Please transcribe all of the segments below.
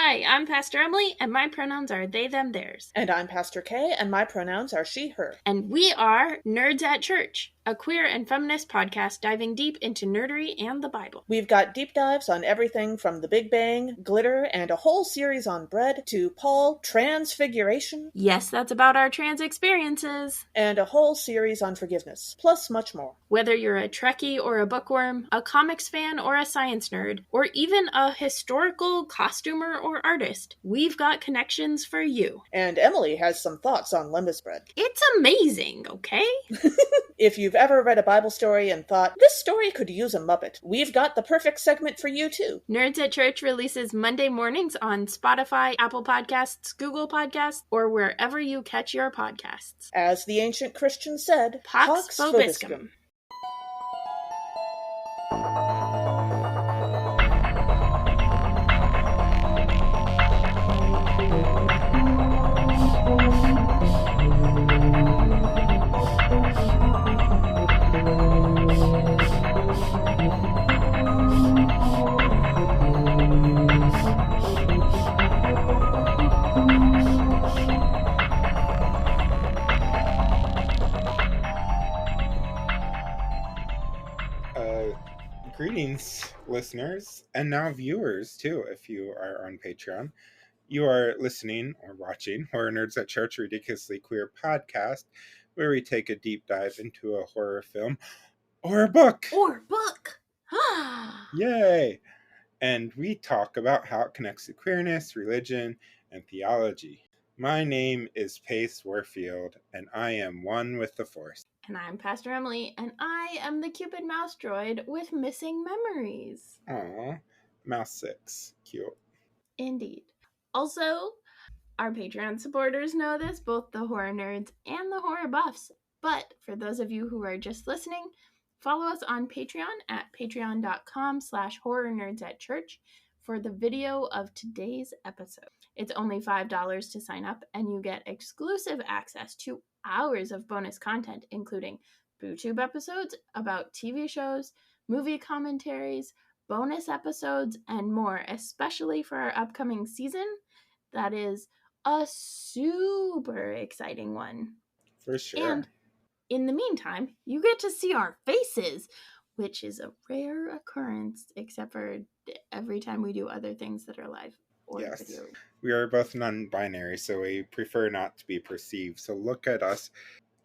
Hi, I'm Pastor Emily, and my pronouns are they, them, theirs. And I'm Pastor Kay, and my pronouns are she, her. And we are Nerds at Church, a queer and feminist podcast diving deep into nerdery and the Bible. We've got deep dives on everything from the Big Bang, glitter, and a whole series on bread, to Paul, transfiguration. Yes, that's about our trans experiences. And a whole series on forgiveness, plus much more. Whether you're a Trekkie or a bookworm, a comics fan or a science nerd, or even a historical costumer or artist, we've got connections for you. And Emily has some thoughts on lembas bread. It's amazing, okay? If you've ever read a Bible story and thought, this story could use a Muppet, we've got the perfect segment for you too. Nerds at Church releases Monday mornings on Spotify, Apple Podcasts, Google Podcasts, or wherever you catch your podcasts. As the ancient Christians said, Pax Vobiscum. Greetings, listeners, and now viewers, too, if you are on Patreon. You are listening or watching Horror Nerds at Church, a ridiculously queer podcast, where we take a deep dive into a horror film or a book. Or book! Yay! And we talk about how it connects to queerness, religion, and theology. My name is Pace Warfield, and I am one with the Force. And I'm Pastor Emily, and I am the Cupid mouse droid with missing memories. Aww, Mouse 6. Cute. Indeed. Also, our Patreon supporters know this, both the horror nerds and the horror buffs. But for those of you who are just listening, follow us on Patreon at patreon.com/horrornerdstatchurch for the video of today's episode. It's only $5 to sign up, and you get exclusive access to hours of bonus content, including BooTube episodes about TV shows, movie commentaries, bonus episodes, and more, especially for our upcoming season. That is a super exciting one. For sure. And in the meantime, you get to see our faces, which is a rare occurrence, except for every time we do other things that are live or Yes. video. We are both non-binary, so we prefer not to be perceived. So look at us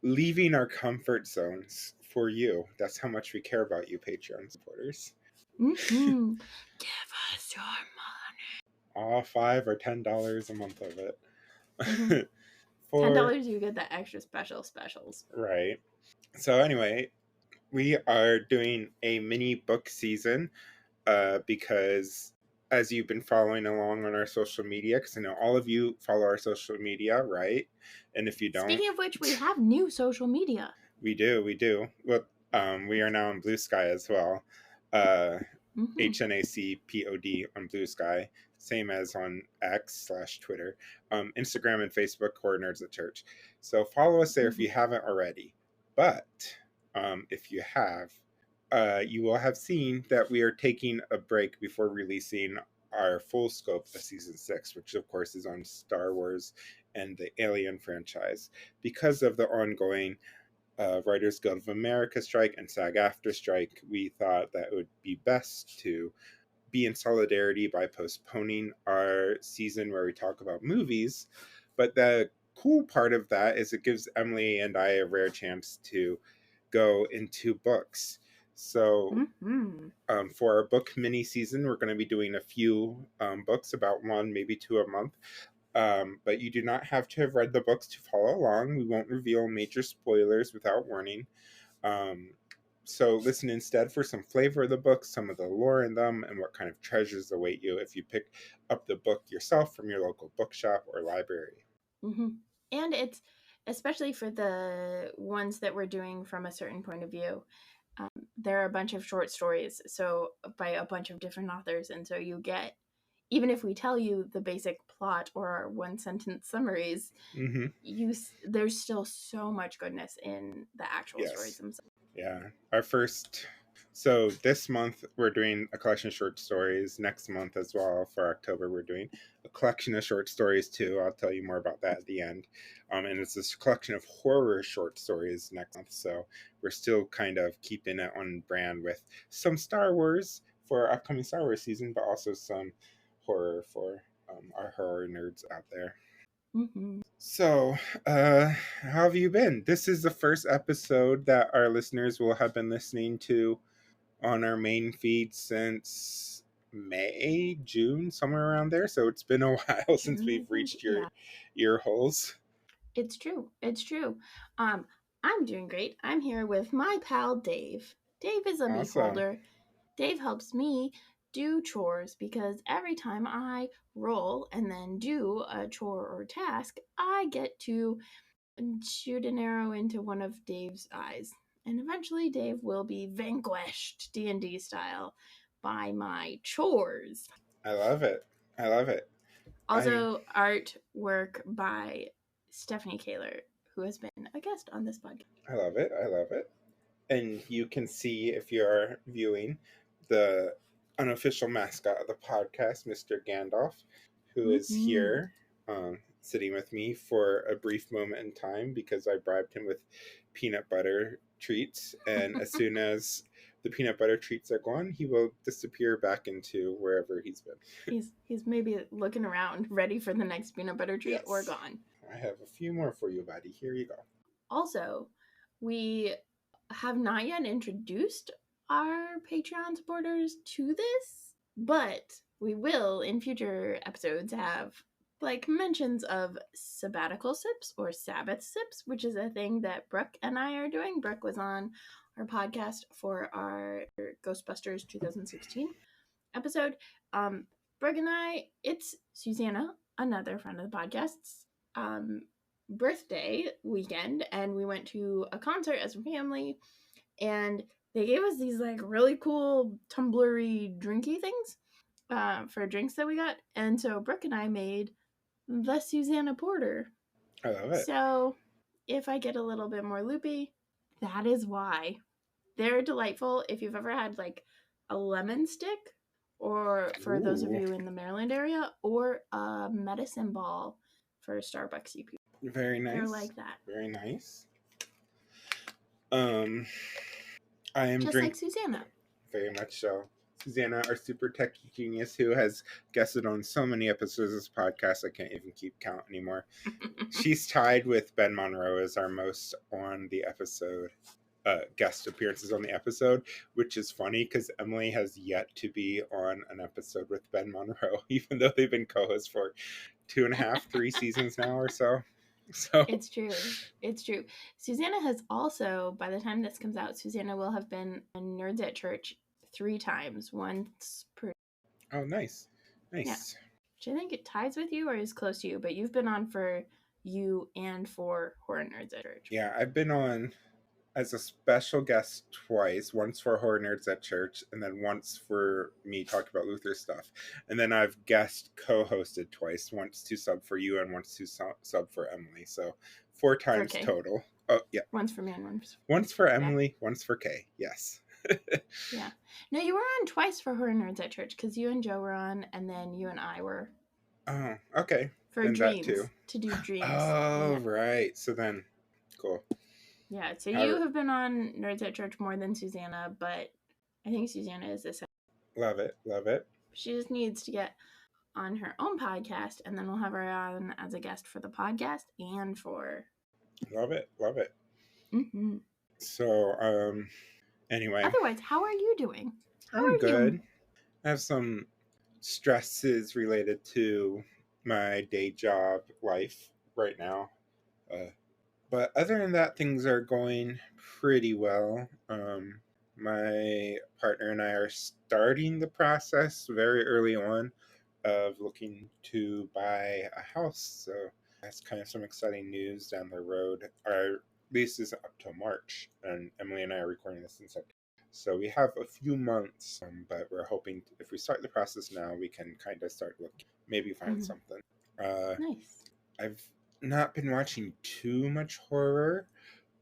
leaving our comfort zones for you. That's how much we care about you, Patreon supporters. Mm-hmm. Give us your money. All $5 or $10 a month of it. Mm-hmm. $10, you get the extra specials. Right. So anyway, we are doing a mini book season because as you've been following along on our social media, because I know all of you follow our social media, right? And if you don't... Speaking of which, we have new social media. We do. Well, we are now on Blue Sky as well. HNACPOD on Blue Sky. Same as on X/Twitter. Instagram and Facebook, Horror Nerds at Church. So follow us there if you haven't already. But if you have, you will have seen that we are taking a break before releasing our full scope of Season 6, which of course is on Star Wars and the Alien franchise. Because of the ongoing Writers Guild of America strike and SAG-AFTRA strike, we thought that it would be best to be in solidarity by postponing our season where we talk about movies. But the cool part of that is it gives Emily and I a rare chance to go into books. So for our book mini season, we're going to be doing a few books, about one, maybe two a month. But you do not have to have read the books to follow along. We won't reveal major spoilers without warning. So listen instead for some flavor of the books, some of the lore in them, and what kind of treasures await you if you pick up the book yourself from your local bookshop or library. Mm-hmm. And it's, especially for the ones that we're doing from a certain point of view, there are a bunch of short stories, so by a bunch of different authors, and so you get, even if we tell you the basic plot or our one-sentence summaries, there's still so much goodness in the actual stories themselves. Yeah. Our first So this month we're doing a collection of short stories. Next month as well, for October, we're doing a collection of short stories too. I'll tell you more about that at the end. And it's this collection of horror short stories next month. So we're still kind of keeping it on brand with some Star Wars for our upcoming Star Wars season, but also some horror for our horror nerds out there. Mm-hmm. So, how have you been? This is the first episode that our listeners will have been listening to on our main feed since May, June, somewhere around there. So it's been a while since we've reached your ear holes. It's true. It's true. I'm doing great. I'm here with my pal Dave. Dave is a meat holder. Dave helps me do chores because every time I roll and then do a chore or task, I get to shoot an arrow into one of Dave's eyes. And eventually Dave will be vanquished, D&D style, by my chores. I love it. I love it. Also, artwork by Stephanie Kaler, who has been a guest on this podcast. I love it. I love it. And you can see, if you're viewing, the unofficial mascot of the podcast, Mr. Gandalf, who is here sitting with me for a brief moment in time because I bribed him with peanut butter treats. And as soon as the peanut butter treats are gone, he will disappear back into wherever he's been. He's maybe looking around, ready for the next peanut butter treat, or gone. I have a few more for you, buddy. Here you go. Also, we have not yet introduced our Patreon supporters to this, but we will in future episodes have like mentions of sabbatical sips or Sabbath sips, which is a thing that Brooke and I are doing. Brooke was on our podcast for our Ghostbusters 2016 episode. Brooke and I, it's Susanna, another friend of the podcast's birthday weekend, and we went to a concert as a family, and they gave us these like really cool tumblery drinky things for drinks that we got, and so Brooke and I made the Susanna Porter. I love it. So if I get a little bit more loopy, that is why. They're delightful. If you've ever had like a lemon stick, or for those of you in the Maryland area, or a medicine ball for Starbucks EP. Very nice. They're like that. Very nice. I am just like Susanna. Very much so. Susanna, our super techie genius, who has guested on so many episodes of this podcast, I can't even keep count anymore. She's tied with Ben Monroe as our most on the episode guest appearances on the episode, which is funny because Emily has yet to be on an episode with Ben Monroe, even though they've been co-hosts for 2.5, 3 seasons now or so. So it's true. Susanna has also, by the time this comes out, Susanna will have been in Nerds at Church 3 times, once per. Oh, nice. Yeah. Which I think it ties with you or is close to you, but you've been on for you and for Horror Nerds at Church. Yeah, I've been on as a special guest twice, once for Horror Nerds at Church, and then once for me talking about Luther stuff. And then I've guest co-hosted twice, once to sub for you and once to sub for Emily. So 4 times total. Oh, yeah. Once for me and once for Emily, once for Kay. Yes. Yeah. No, you were on twice for Horror Nerds at Church, because you and Joe were on, and then you and I were. Oh, okay. For then dreams. That too. To do dreams. Oh, right. So then, cool. Yeah, so you have been on Nerds at Church more than Susanna, but I think Susanna is the second. Love it. Love it. She just needs to get on her own podcast, and then we'll have her on as a guest for the podcast and for. Love it. Love it. Mm-hmm. So, anyway. Otherwise, how are you doing? I'm good. I have some stresses related to my day job life right now. But other than that, things are going pretty well. My partner and I are starting the process very early on of looking to buy a house. So that's kind of some exciting news down the road. Our lease is up till March, and Emily and I are recording this in September. So we have a few months, but we're hoping if we start the process now, we can kind of start looking, maybe find something. Nice. I've not been watching too much horror,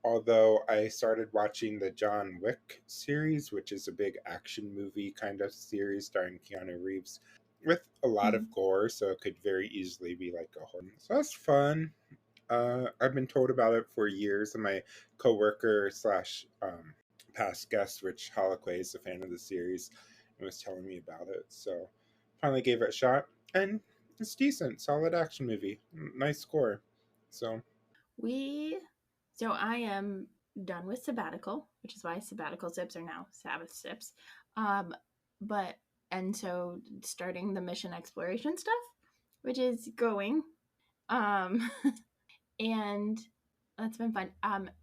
although I started watching the John Wick series, which is a big action movie kind of series starring Keanu Reeves with a lot Mhm. of gore, so it could very easily be like a horror. So that's fun. I've been told about it for years, and my coworker slash past guest, Rich Holliquay, is a fan of the series and was telling me about it. So finally gave it a shot, and it's decent, solid action movie, nice score. So So I am done with sabbatical, which is why sabbatical sips are now Sabbath sips. Um, but and so starting the mission exploration stuff, which is going. Um, and that's been fun.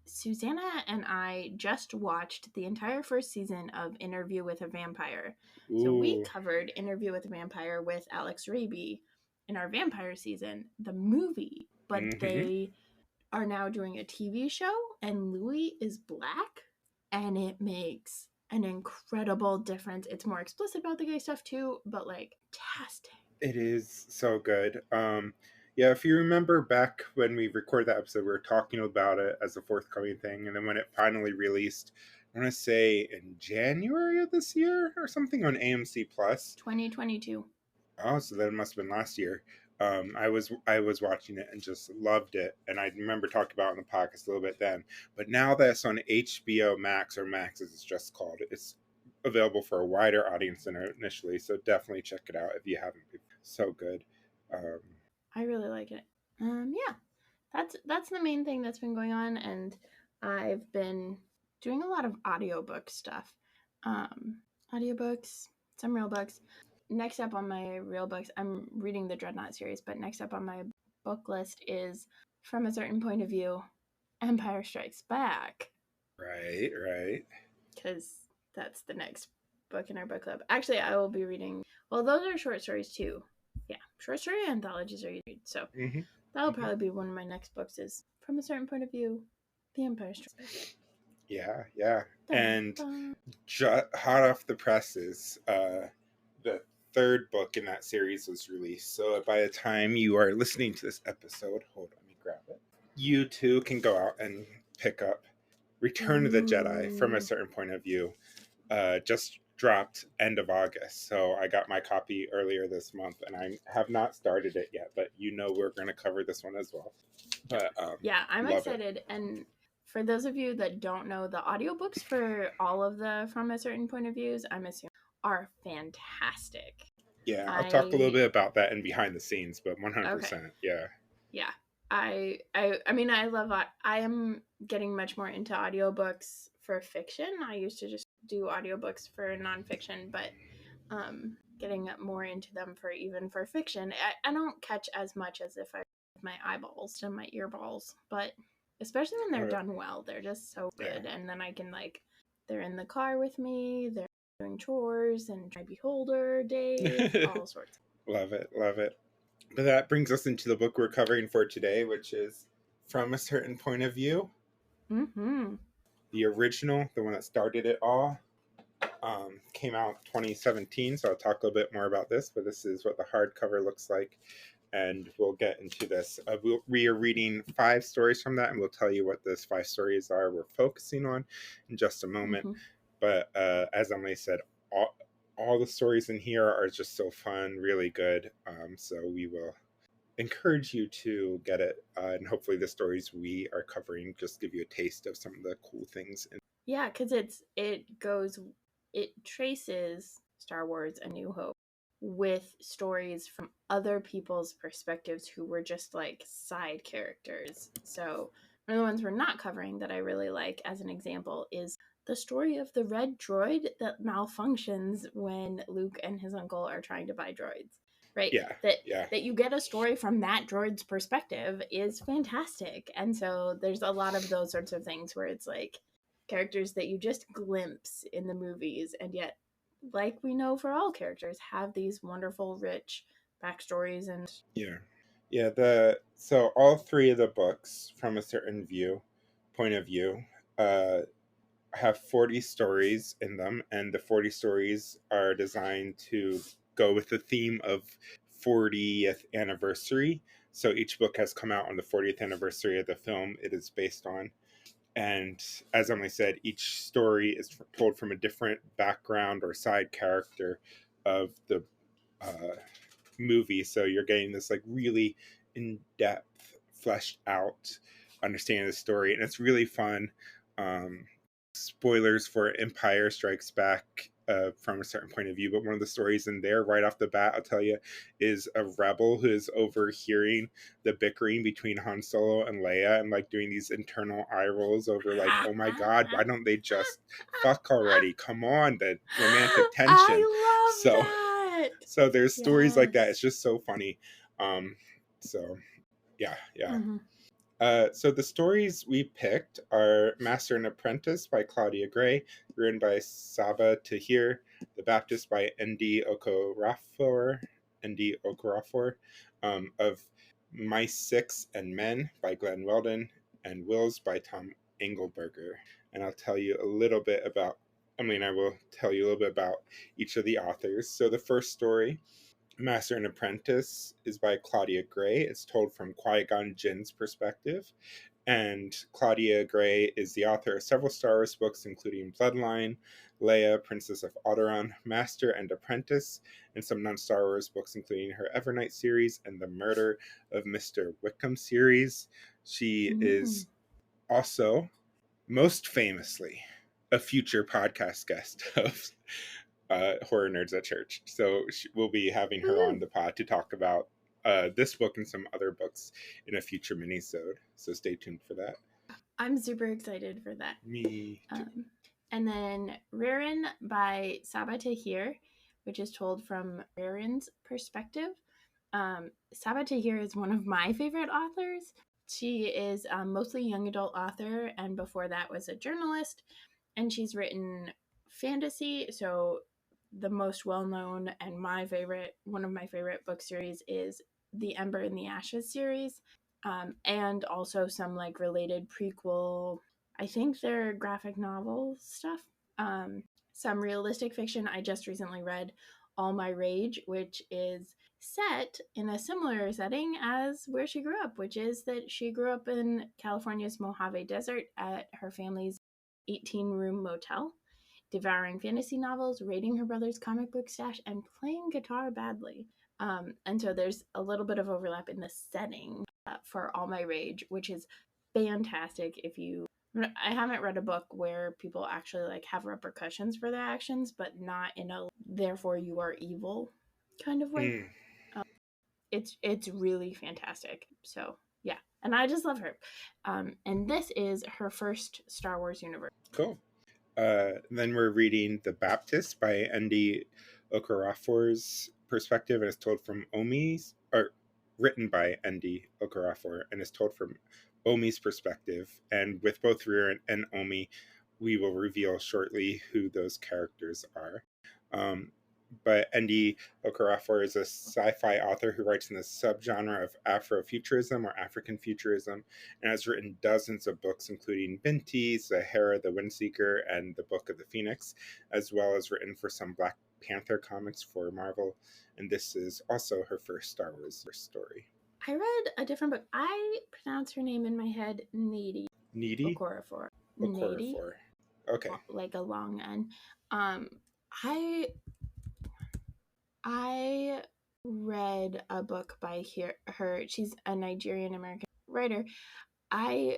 Susanna and I just watched the entire first season of Interview with a Vampire. So we ooh, covered Interview with a Vampire with Alex Raby in our vampire season, the movie, but mm-hmm. they are now doing a TV show, and Louis is black, and it makes an incredible difference. It's more explicit about the gay stuff too, but like fantastic. It is so good. Yeah, if you remember back when we recorded that episode, we were talking about it as a forthcoming thing, and then when it finally released, I want to say in January of this year or something on AMC Plus. 2022. Oh, so that must have been last year. I was watching it and just loved it, and I remember talking about it on the podcast a little bit then. But now that it's on HBO Max, or Max as it's just called, it's available for a wider audience than initially. So definitely check it out if you haven't. So good. Um, I really like it. Yeah, that's the main thing that's been going on, and I've been doing a lot of audiobook stuff. Um, Audiobooks, some real books. Next up on my real books, I'm reading the Dreadnought series, but next up on my book list is From a Certain Point of View, Empire Strikes Back, right, right. because that's the next book in our book club. Actually, I will be reading. Well, those are short stories too. Yeah, short story anthologies are easy. So Hmm. that'll Hmm. probably be one of my next books. Is From a Certain Point of View, The Empire Strikes Back. Yeah, yeah. Dun, And dun. hot off the presses, the third book in that series was released. So by the time you are listening to this episode, hold on, let me grab it. You too can go out and pick up Return of the Jedi From a Ooh. Certain Point of View. Just dropped end of August, so I got my copy earlier this month, and I have not started it yet. But we're going to cover this one as well. But Yeah, I'm love it. excited. And for those of you that don't know, the audiobooks for all of the From a Certain Point of Views, I'm assuming, are fantastic. Yeah, I'll talk a little I bit about that in behind the scenes, but Okay. 100%. Yeah. Yeah. I mean, I love I am getting much more into audiobooks for fiction. I used to just do audiobooks for nonfiction, but getting more into them for fiction. I don't catch as much as if I with my eyeballs and my earballs, but especially when they're Uh, done well, they're just so yeah. good. And then I can like they're in the car with me, they're doing chores and my beholder days, all sorts. Love it. Love it. But that brings us into the book we're covering for today, which is From a Certain Point of View, Mm-hmm. the original, the one that started it all. Came out 2017, so I'll talk a little bit more about this, but this is what the hardcover looks like, and we'll get into this. We are reading 5 stories from that, and we'll tell you what those 5 stories are we're focusing on in just a moment. Mm-hmm. But as Emily said, all the stories in here are just so fun, really good. So we will encourage you to get it, and hopefully the stories we are covering just give you a taste of some of the cool things. Yeah, because it traces Star Wars: A New Hope with stories from other people's perspectives who were just like side characters. So one of the ones we're not covering that I really like as an example is the story of the red droid that malfunctions when Luke and his uncle are trying to buy droids. Right? Yeah, That yeah, that you get a story from that droid's perspective is fantastic. And so there's a lot of those sorts of things where it's like characters that you just glimpse in the movies, and yet, like we know for all characters, have these wonderful, rich backstories. And yeah, yeah. So all 3 of the books, From a Certain Point of View, uh, have 40 stories in them, and the 40 stories are designed to go with the theme of 40th anniversary. So each book has come out on the 40th anniversary of the film it is based on. And as Emily said, each story is told from a different background or side character of the movie. So you're getting this like really in-depth, fleshed out understanding of the story, and it's really fun. Spoilers for Empire Strikes Back from a certain point of view, but one of the stories in there, right off the bat, I'll tell you, is a rebel who is overhearing the bickering between Han Solo and Leia, and like doing these internal eye rolls over, like, oh my god, why don't they just fuck already? Come on, the romantic tension. I love that. So there's stories like that. Yes. It's just so funny. So yeah. Mm-hmm. So the stories we picked are Master and Apprentice by Claudia Gray, written by Saba Tahir, The Baptist by N.D. Okorafor, of Mice, Six, and Men by Glenn Weldon, and Wills by Tom Engelberger. And I'll tell you a little bit about, I will tell you a little bit about each of the authors. So the first story, Master and Apprentice, is by Claudia Gray. It's told from Qui-Gon Jinn's perspective. And Claudia Gray is the author of several Star Wars books, including Bloodline, Leia, Princess of Alderaan, Master and Apprentice, and some non-Star Wars books, including her Evernight series and the Murder of Mr. Wickham series. She is also, most famously, a future podcast guest of Horror Nerds at Church. So we'll be having her on the pod to talk about this book and some other books in a future mini-sode. So stay tuned for that. I'm super excited for that. Me too. And then Ririn by Saba Tahir, which is told from Ririn's perspective. Saba Tahir is one of my favorite authors. She is a mostly young adult author, and before that was a journalist. And she's written fantasy, so the most well-known and one of my favorite book series is the Ember and the Ashes series, and also some like related prequel, I think they're graphic novel stuff, some realistic fiction. I just recently read All My Rage, which is set in a similar setting as where she grew up, which is that she grew up in California's Mojave Desert at her family's 18-room motel, devouring fantasy novels, raiding her brother's comic book stash, and playing guitar badly. And so there's a little bit of overlap in the setting for All My Rage, which is fantastic. I haven't read a book where people actually like have repercussions for their actions, but not in a therefore you are evil kind of way. It's really fantastic. So yeah, and I just love her. And this is her first Star Wars universe. Cool. Then we're reading The Baptist by N.D. Okorafor's perspective, and it's told from written by N.D. Okorafor, and is told from Omi's perspective. And with both Rear and Omi, we will reveal shortly who those characters are. But N.D. Okorafor is a sci-fi author who writes in the subgenre of Afrofuturism or African futurism, and has written dozens of books, including Binti, Zahara the Windseeker, and the Book of the Phoenix, as well as written for some Black Panther comics for Marvel. And this is also her first Star Wars story. I read a different book. I pronounce her name in my head Needy. Okorafor. Needy. Okay. Like a long N. I read a book by her. She's a Nigerian American writer. I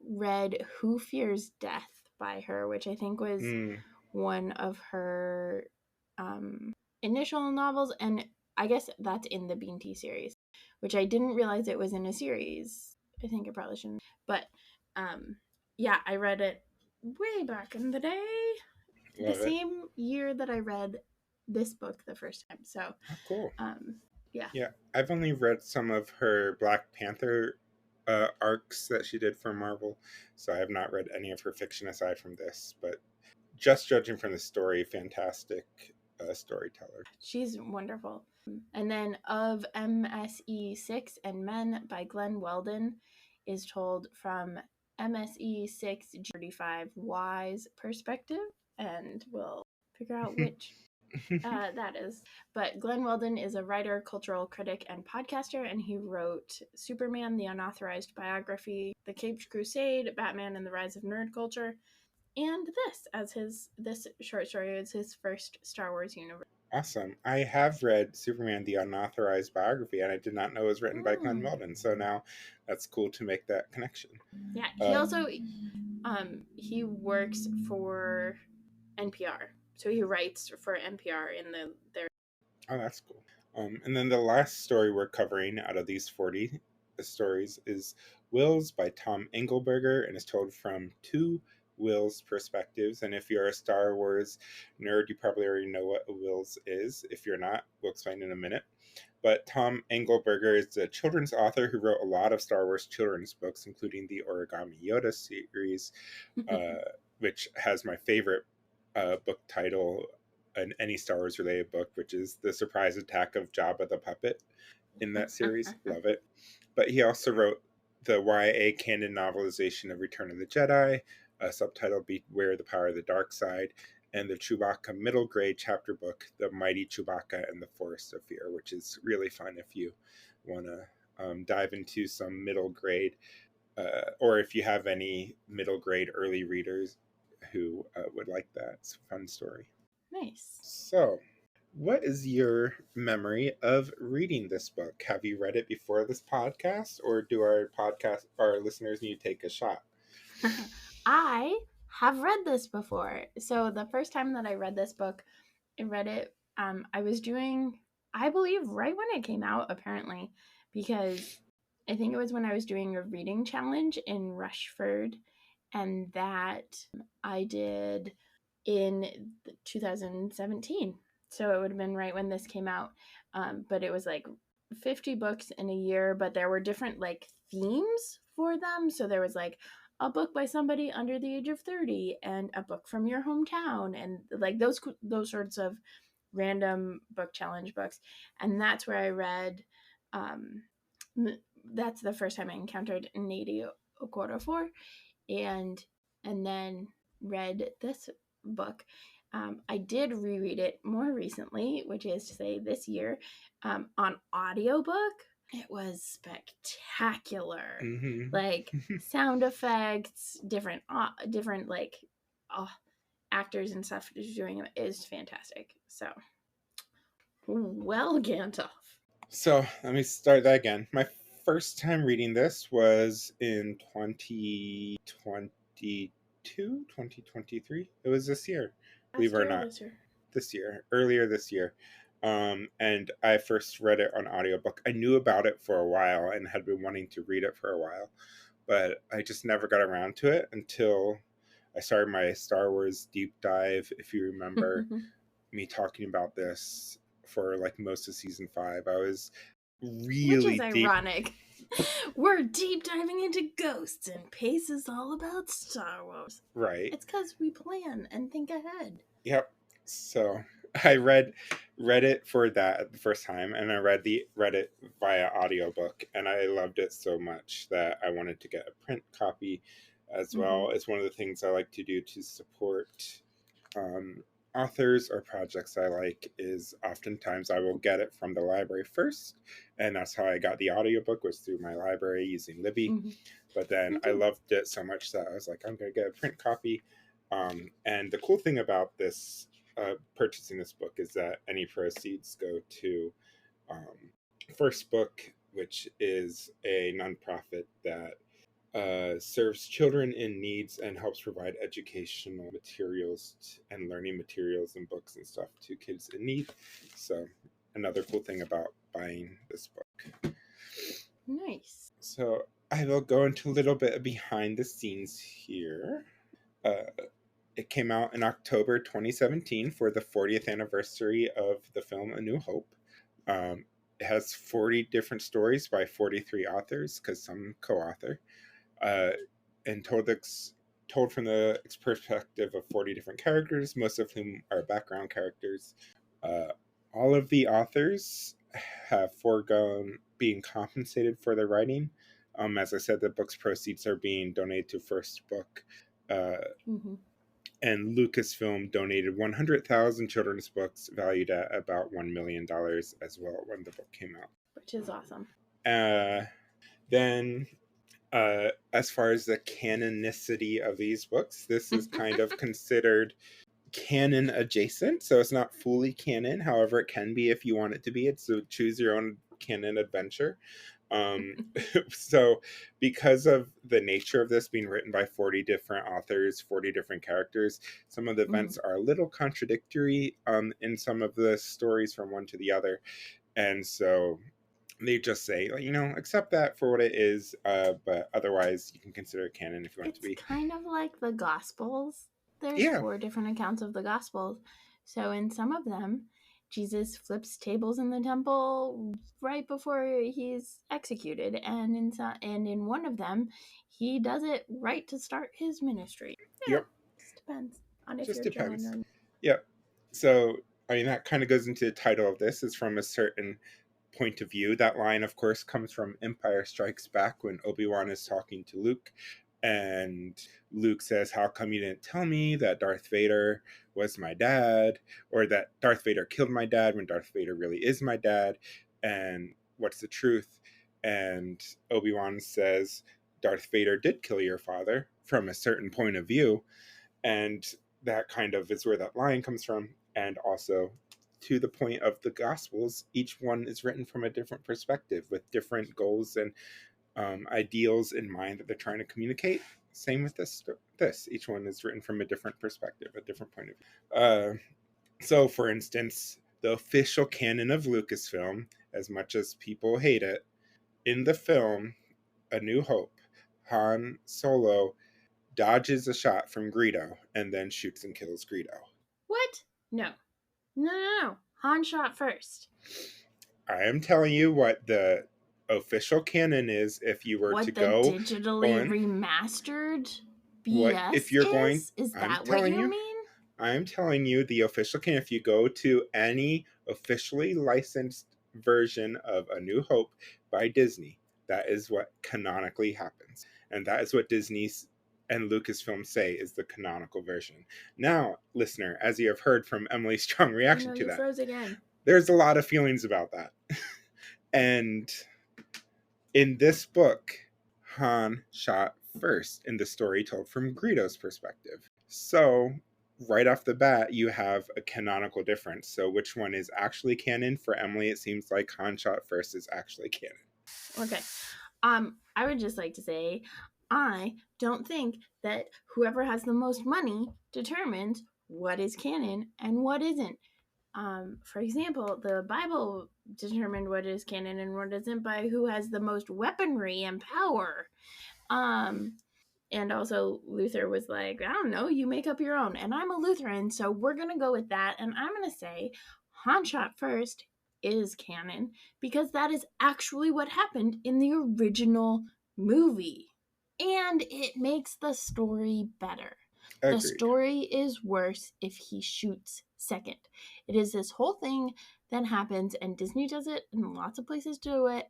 read Who Fears Death by her, which I think was one of her initial novels, and I guess that's in the Binti series, which I didn't realize it was in a series. I think it probably shouldn't. But yeah, I read it way back in the day. Love the it. Same year that I read this book the first time. So cool. Yeah, I've only read some of her Black Panther arcs that she did for Marvel, so I have not read any of her fiction aside from this, but just judging from the story, fantastic storyteller. She's wonderful. And then Of MSE 6 and Men by Glenn Weldon is told from MSE 6 G35Y's perspective, and we'll figure out which That is. But Glenn Weldon is a writer, cultural critic, and podcaster, and he wrote Superman, the Unauthorized Biography, The Caped Crusade, Batman and the Rise of Nerd Culture, and this short story is his first Star Wars universe. Awesome. I have read Superman, the Unauthorized Biography, and I did not know it was written by Glenn Mm. Weldon. So now that's cool to make that connection. Yeah, he also he works for NPR, so he writes for NPR in their. Oh, that's cool. And then the last story we're covering out of these 40 stories is Wills by Tom Engelberger, and is told from two Wills perspectives. And if you're a Star Wars nerd, you probably already know what a Wills is. If you're not, we'll explain in a minute. But Tom Engelberger is a children's author who wrote a lot of Star Wars children's books, including the Origami Yoda series, which has my favorite book title in any Star Wars related book, which is The Surprise Attack of Jabba the Puppet in that series. Love it. But he also wrote the YA canon novelization of Return of the Jedi, subtitled Beware the Power of the Dark Side, and the Chewbacca middle grade chapter book, The Mighty Chewbacca and the Forest of Fear, which is really fun if you want to dive into some middle grade, or if you have any middle grade early readers who would like that. It's a fun story. Nice. So, what is your memory of reading this book? Have you read it before this podcast, or do our listeners need to take a shot? I have read this before. So the first time that I read this book, I read it. I was doing, I believe, right when it came out, apparently, because I think it was when I was doing a reading challenge in Rushford, and that I did in 2017. So it would have been right when this came out. But it was like 50 books in a year, but there were different like themes for them. So there was like a book by somebody under the age of 30 and a book from your hometown, and like those sorts of random book challenge books. And that's where I read that's the first time I encountered Nnedi Okorafor, and then read this book. I did reread it more recently, which is to say this year, on audiobook. It was spectacular. Mm-hmm. Like sound effects, different like actors and stuff doing it is fantastic. So, well, Gandalf. So let me start that again. My first time reading this was in 2023. It was this year, believe it or not. Earlier this year. And I first read it on audiobook. I knew about it for a while and had been wanting to read it for a while, but I just never got around to it until I started my Star Wars deep dive. If you remember me talking about this for like most of season 5, I was really Which is ironic. We're deep diving into ghosts, and Pace is all about Star Wars. Right. It's because we plan and think ahead. Yep. So I read it for that the first time, and I read it via audiobook, and I loved it so much that I wanted to get a print copy as well. It's one of the things I like to do to support authors or projects I like. Is oftentimes I will get it from the library first, and that's how I got the audiobook, was through my library using Libby. But then I loved it so much that I was like, I'm going to get a print copy. And the cool thing about this purchasing this book is that any proceeds go to First Book, which is a nonprofit that serves children in needs and helps provide educational materials and learning materials and books and stuff to kids in need. So another cool thing about buying this book. Nice. So I will go into a little bit of behind the scenes here. It came out in October 2017 for the 40th anniversary of the film A New Hope. It has 40 different stories by 43 authors, because some co-author, and told from the perspective of 40 different characters, most of whom are background characters. All of the authors have foregone being compensated for their writing. As I said, the book's proceeds are being donated to First Book. And Lucasfilm donated 100,000 children's books valued at about $1 million as well when the book came out. Which is awesome. Then, as far as the canonicity of these books, this is kind of considered canon adjacent. So it's not fully canon. However, it can be if you want it to be. It's a choose your own canon adventure. So because of the nature of this being written by 40 different authors, 40 different characters, some of the events are a little contradictory in some of the stories from one to the other. And so they just say, accept that for what it is, but otherwise you can consider it canon if you want it to be. It's kind of like the Gospels. There's 4 different accounts of the Gospels. So in some of them, Jesus flips tables in the temple right before he's executed, and in one of them, he does it right to start his ministry. Yep. Just depends on if Just you're depends. John or... Yep. So, that kind of goes into the title of this, is from a certain point of view. That line, of course, comes from Empire Strikes Back when Obi-Wan is talking to Luke. And Luke says, how come you didn't tell me that Darth Vader was my dad, or that Darth Vader killed my dad when Darth Vader really is my dad? And what's the truth? And Obi-Wan says, Darth Vader did kill your father from a certain point of view. And that kind of is where that line comes from. And also, to the point of the Gospels, each one is written from a different perspective with different goals and ideals in mind that they're trying to communicate. Same with this. Each one is written from a different perspective, a different point of view. So, for instance, the official canon of Lucasfilm, as much as people hate it, in the film A New Hope, Han Solo dodges a shot from Greedo and then shoots and kills Greedo. What? No. Han shot first. I am telling you what the official canon is. If you were to go digitally on, remastered BS if you're going, is that what you mean? I'm telling you the official canon. If you go to any officially licensed version of A New Hope by Disney, that is what canonically happens, and that is what Disney and Lucasfilm say is the canonical version. Now, listener, as you have heard from Emily's strong reaction to that, froze again. There's a lot of feelings about that. And in this book, Han shot first in the story told from Greedo's perspective. So, right off the bat, you have a canonical difference. So, which one is actually canon? For Emily, it seems like Han shot first is actually canon. Okay. I would just like to say, I don't think that whoever has the most money determines what is canon and what isn't. For example, the Bible determined what is canon and what isn't by who has the most weaponry and power. And also Luther was like, I don't know, you make up your own. And I'm a Lutheran, so we're going to go with that. And I'm going to say Han shot first is canon because that is actually what happened in the original movie. And it makes the story better. Agreed. The story is worse if he shoots second. It is this whole thing that happens, and Disney does it, and lots of places do it,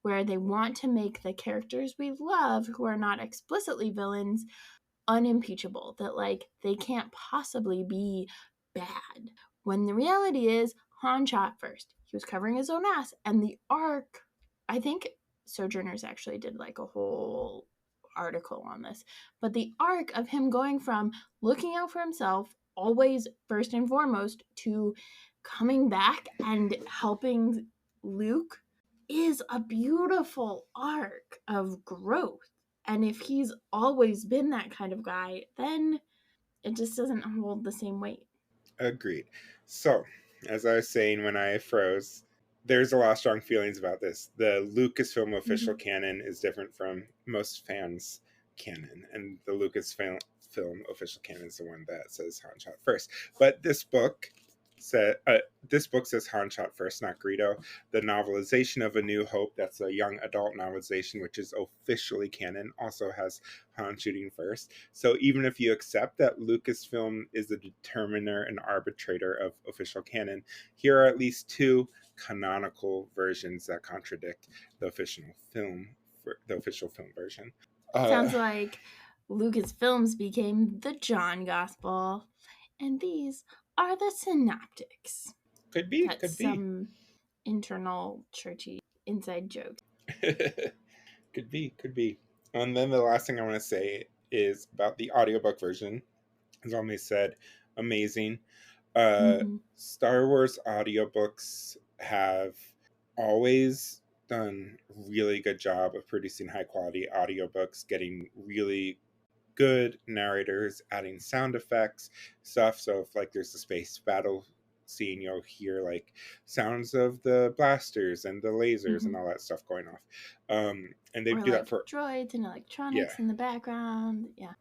where they want to make the characters we love, who are not explicitly villains, unimpeachable. That, they can't possibly be bad. When the reality is, Han shot first. He was covering his own ass. And the arc, I think Sojourners actually did, a whole article on this. But the arc of him going from looking out for himself, always first and foremost, to coming back and helping Luke is a beautiful arc of growth. And if he's always been that kind of guy, then it just doesn't hold the same weight. Agreed. So, as I was saying when I froze, there's a lot of strong feelings about this. The Lucasfilm official canon is different from most fans' canon, and the Lucasfilm official canon is the one that says Han shot first. But this book says Han shot first, not Greedo. The novelization of A New Hope, that's a young adult novelization, which is officially canon, also has Han shooting first. So even if you accept that Lucasfilm is the determiner and arbitrator of official canon, here are at least 2 canonical versions that contradict the official film version. Sounds like Lucasfilms became the John Gospel, and these are the Synoptics. Could be. That's Could be. some internal churchy inside jokes. Could be. Could be. And then the last thing I want to say is about the audiobook version. As Almay said, amazing. Star Wars audiobooks have always done a really good job of producing high quality audiobooks, getting really good narrators, adding sound effects, stuff. So if like there's a space battle scene, you'll hear like sounds of the blasters and the lasers and all that stuff going off. And they or do like that for droids and electronics in the background. Yeah.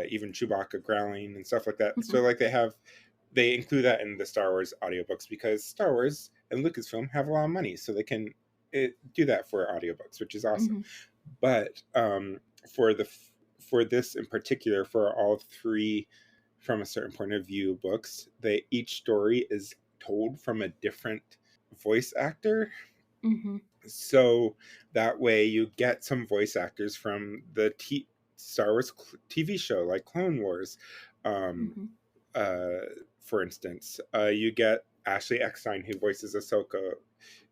Even Chewbacca growling and stuff like that. So like they include that in the Star Wars audiobooks because Star Wars and Lucasfilm have a lot of money, so they can do that for audiobooks, which is awesome. But for this in particular, for all three From a Certain Point of View books, each story is told from a different voice actor. So that way you get some voice actors from the Star Wars TV show, like Clone Wars. For instance, you get Ashley Eckstein, who voices Ahsoka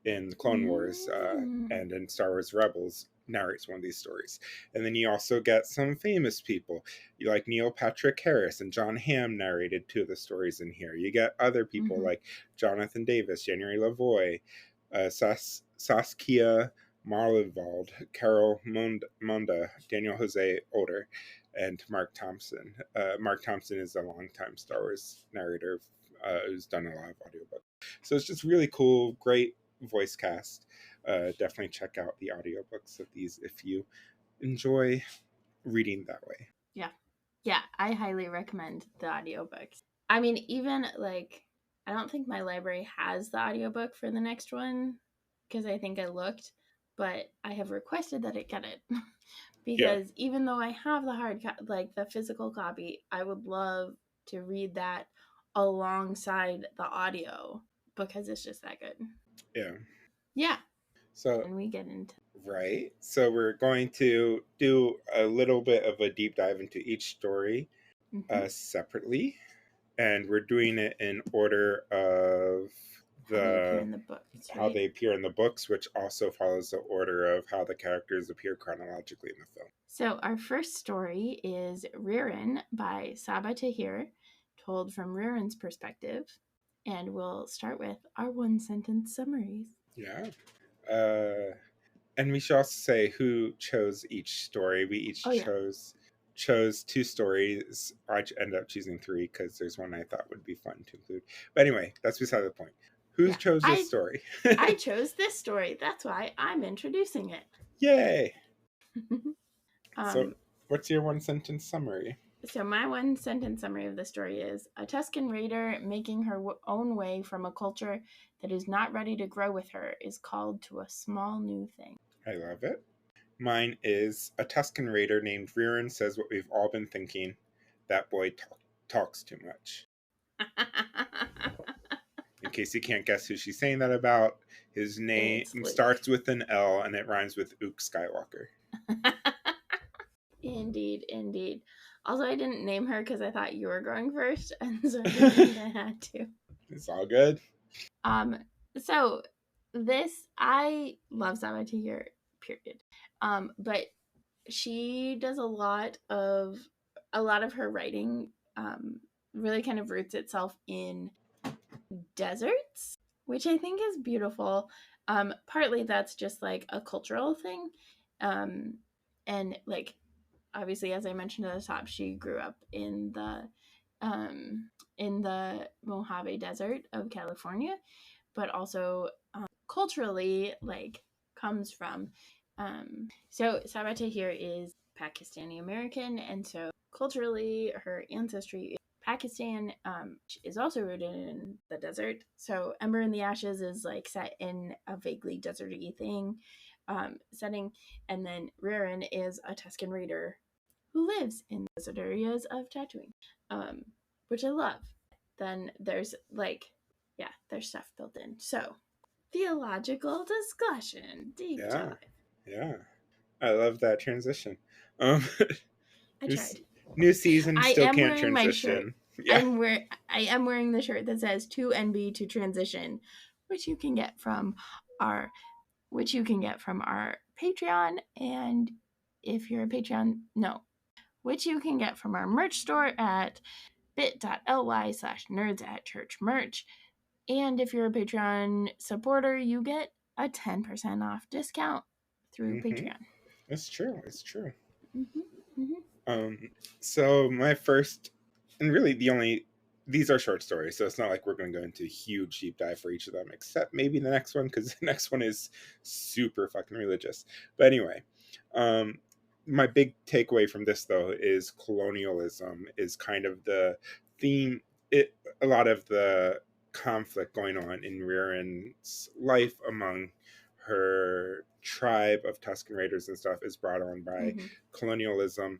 in Clone Wars and in Star Wars Rebels, narrates one of these stories. And then you also get some famous people, like Neil Patrick Harris and John Hamm narrated two of the stories in here. You get other people like Jonathan Davis, January Lavoie, Saskia Marlevald, Carol Monda, Daniel Jose Older, and Mark Thompson. Mark Thompson is a longtime Star Wars narrator who's done a lot of audiobooks. So it's just really cool, great voice cast. Definitely check out the audiobooks of these if you enjoy reading that way. Yeah, I highly recommend the audiobooks. I mean, even like, I don't think my library has the audiobook for the next one because I think I looked, but I have requested that it get it because even though I have the like the physical copy, I would love to read that alongside the audio because it's just that good. Yeah. So and we get into so we're going to do a little bit of a deep dive into each story separately, and we're doing it in order of how they appear in the books, which also follows the order of how the characters appear chronologically in the film. So our first story is Riran by Saba Tahir, told from Riran's perspective, and we'll start with our one-sentence summaries. Yeah. And we should also say who chose each story. We each chose two stories. I ended up choosing three because there's one I thought would be fun to include. But anyway, that's beside the point. Who chose this story? I chose this story. That's why I'm introducing it. Yay! So what's your one-sentence summary? So my one-sentence summary of the story is: a Tusken Raider making her own way from a culture that is not ready to grow with her is called to a small new thing. I love it. Mine is: a Tusken Raider named Riran says what we've all been thinking. That boy talks too much. In case you can't guess who she's saying that about, his name starts with an L and it rhymes with Luke Skywalker. Indeed. Also, I didn't name her because I thought you were going first, and so I had to. It's all good. So I love Saba Tahir, period. But she does a lot of her writing really kind of roots itself in deserts, which I think is beautiful. Partly that's just like a cultural thing. And like, obviously, as I mentioned at the top, she grew up in the Mojave Desert of California, but also culturally, like, comes from. So Saba Tahir is Pakistani American, and so culturally, her ancestry is Pakistan, is also rooted in the desert. So Ember in the Ashes is like set in a vaguely deserty setting, and then Riran is a Tusken Raider who lives in the desert areas of Tatooine, which I love. Then there's there's stuff built in. So theological discussion, deep dive. Yeah, I love that transition. I tried. New season, I still am can't wearing my shirt. transition. Yeah. I am wearing the shirt that says to NB to transition, which you can get from our Patreon, and if you're a Patreon, which you can get from our merch store at bit.ly/nerds@churchmerch. And if you're a Patreon supporter, you get a 10% off discount through Patreon. It's true. It's true. Mm-hmm. Mm-hmm. So my first, and really the only, these are short stories, so it's not like we're going to go into a huge deep dive for each of them, except maybe the next one, because the next one is super fucking religious. But anyway, my big takeaway from this, though, is colonialism is kind of the theme. A lot of the conflict going on in Ririn's life among her tribe of Tusken Raiders and stuff is brought on by colonialism.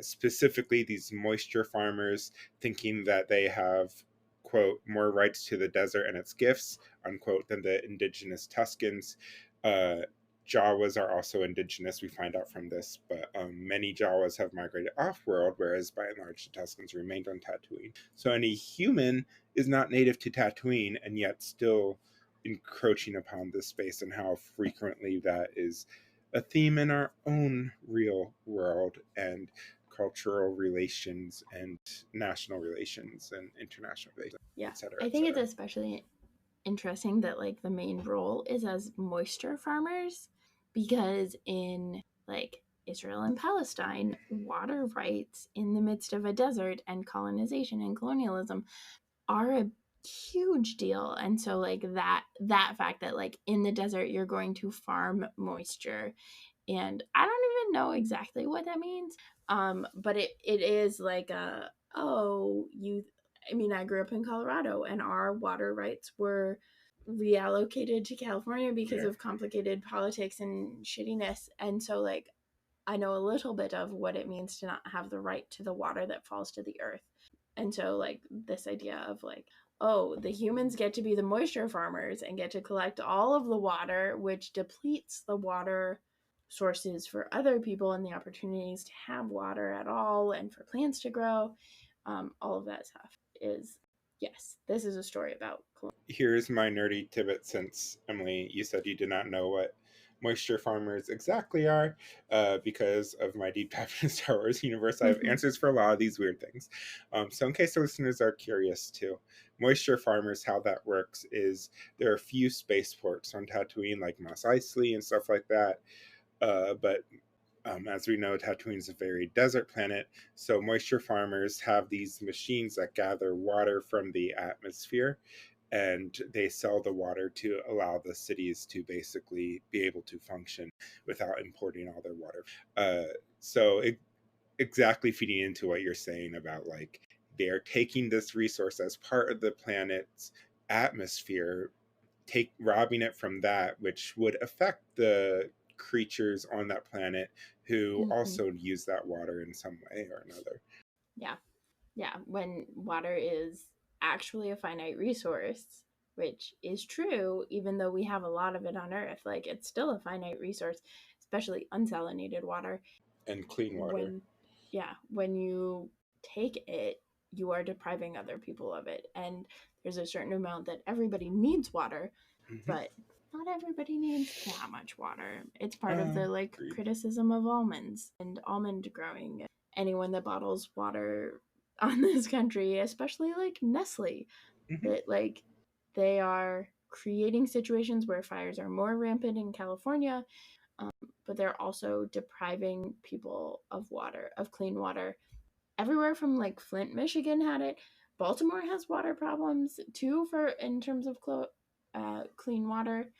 Specifically, these moisture farmers thinking that they have, quote, more rights to the desert and its gifts, unquote, than the indigenous Tuskens. Jawas are also indigenous, we find out from this, but many Jawas have migrated off-world, whereas by and large the Tuskens remained on Tatooine. So any human is not native to Tatooine, and yet still encroaching upon this space, and how frequently that is a theme in our own real world and cultural relations and national relations and international relations, etc. I think it's especially interesting that like the main role is as moisture farmers, because in like Israel and Palestine, water rights in the midst of a desert and colonization and colonialism are a huge deal. And so like that fact that like in the desert you're going to farm moisture, and I don't even know exactly what that means, but it is like I grew up in Colorado and our water rights were reallocated to California because of complicated politics and shittiness. And so like I know a little bit of what it means to not have the right to the water that falls to the earth. And so like this idea of like, oh, the humans get to be the moisture farmers and get to collect all of the water, which depletes the water sources for other people and the opportunities to have water at all and for plants to grow. All of that stuff is, yes, this is a story about colonialism. Here's my nerdy tidbit, since Emily, you said you did not know what moisture farmers exactly are. Because of my deep dive in the Star Wars universe, I have answers for a lot of these weird things. So in case the listeners are curious too, moisture farmers, how that works is there are a few spaceports on Tatooine, like Mos Eisley and stuff like that. But as we know, Tatooine is a very desert planet, so moisture farmers have these machines that gather water from the atmosphere, and they sell the water to allow the cities to basically be able to function without importing all their water. Exactly feeding into what you're saying about like they're taking this resource as part of the planet's atmosphere, robbing it from that, which would affect the creatures on that planet who also use that water in some way or another. Yeah, when water is actually a finite resource, which is true, even though we have a lot of it on Earth, like it's still a finite resource, especially unsalinated water. And clean water. When you take it, you are depriving other people of it. And there's a certain amount that everybody needs water, but not everybody needs that much water. It's part of the like criticism of almonds and almond growing. Anyone that bottles water on this country, especially like Nestle, that like they are creating situations where fires are more rampant in California, but they're also depriving people of water, of clean water. Everywhere from like Flint, Michigan had it. Baltimore has water problems too in terms of clean water.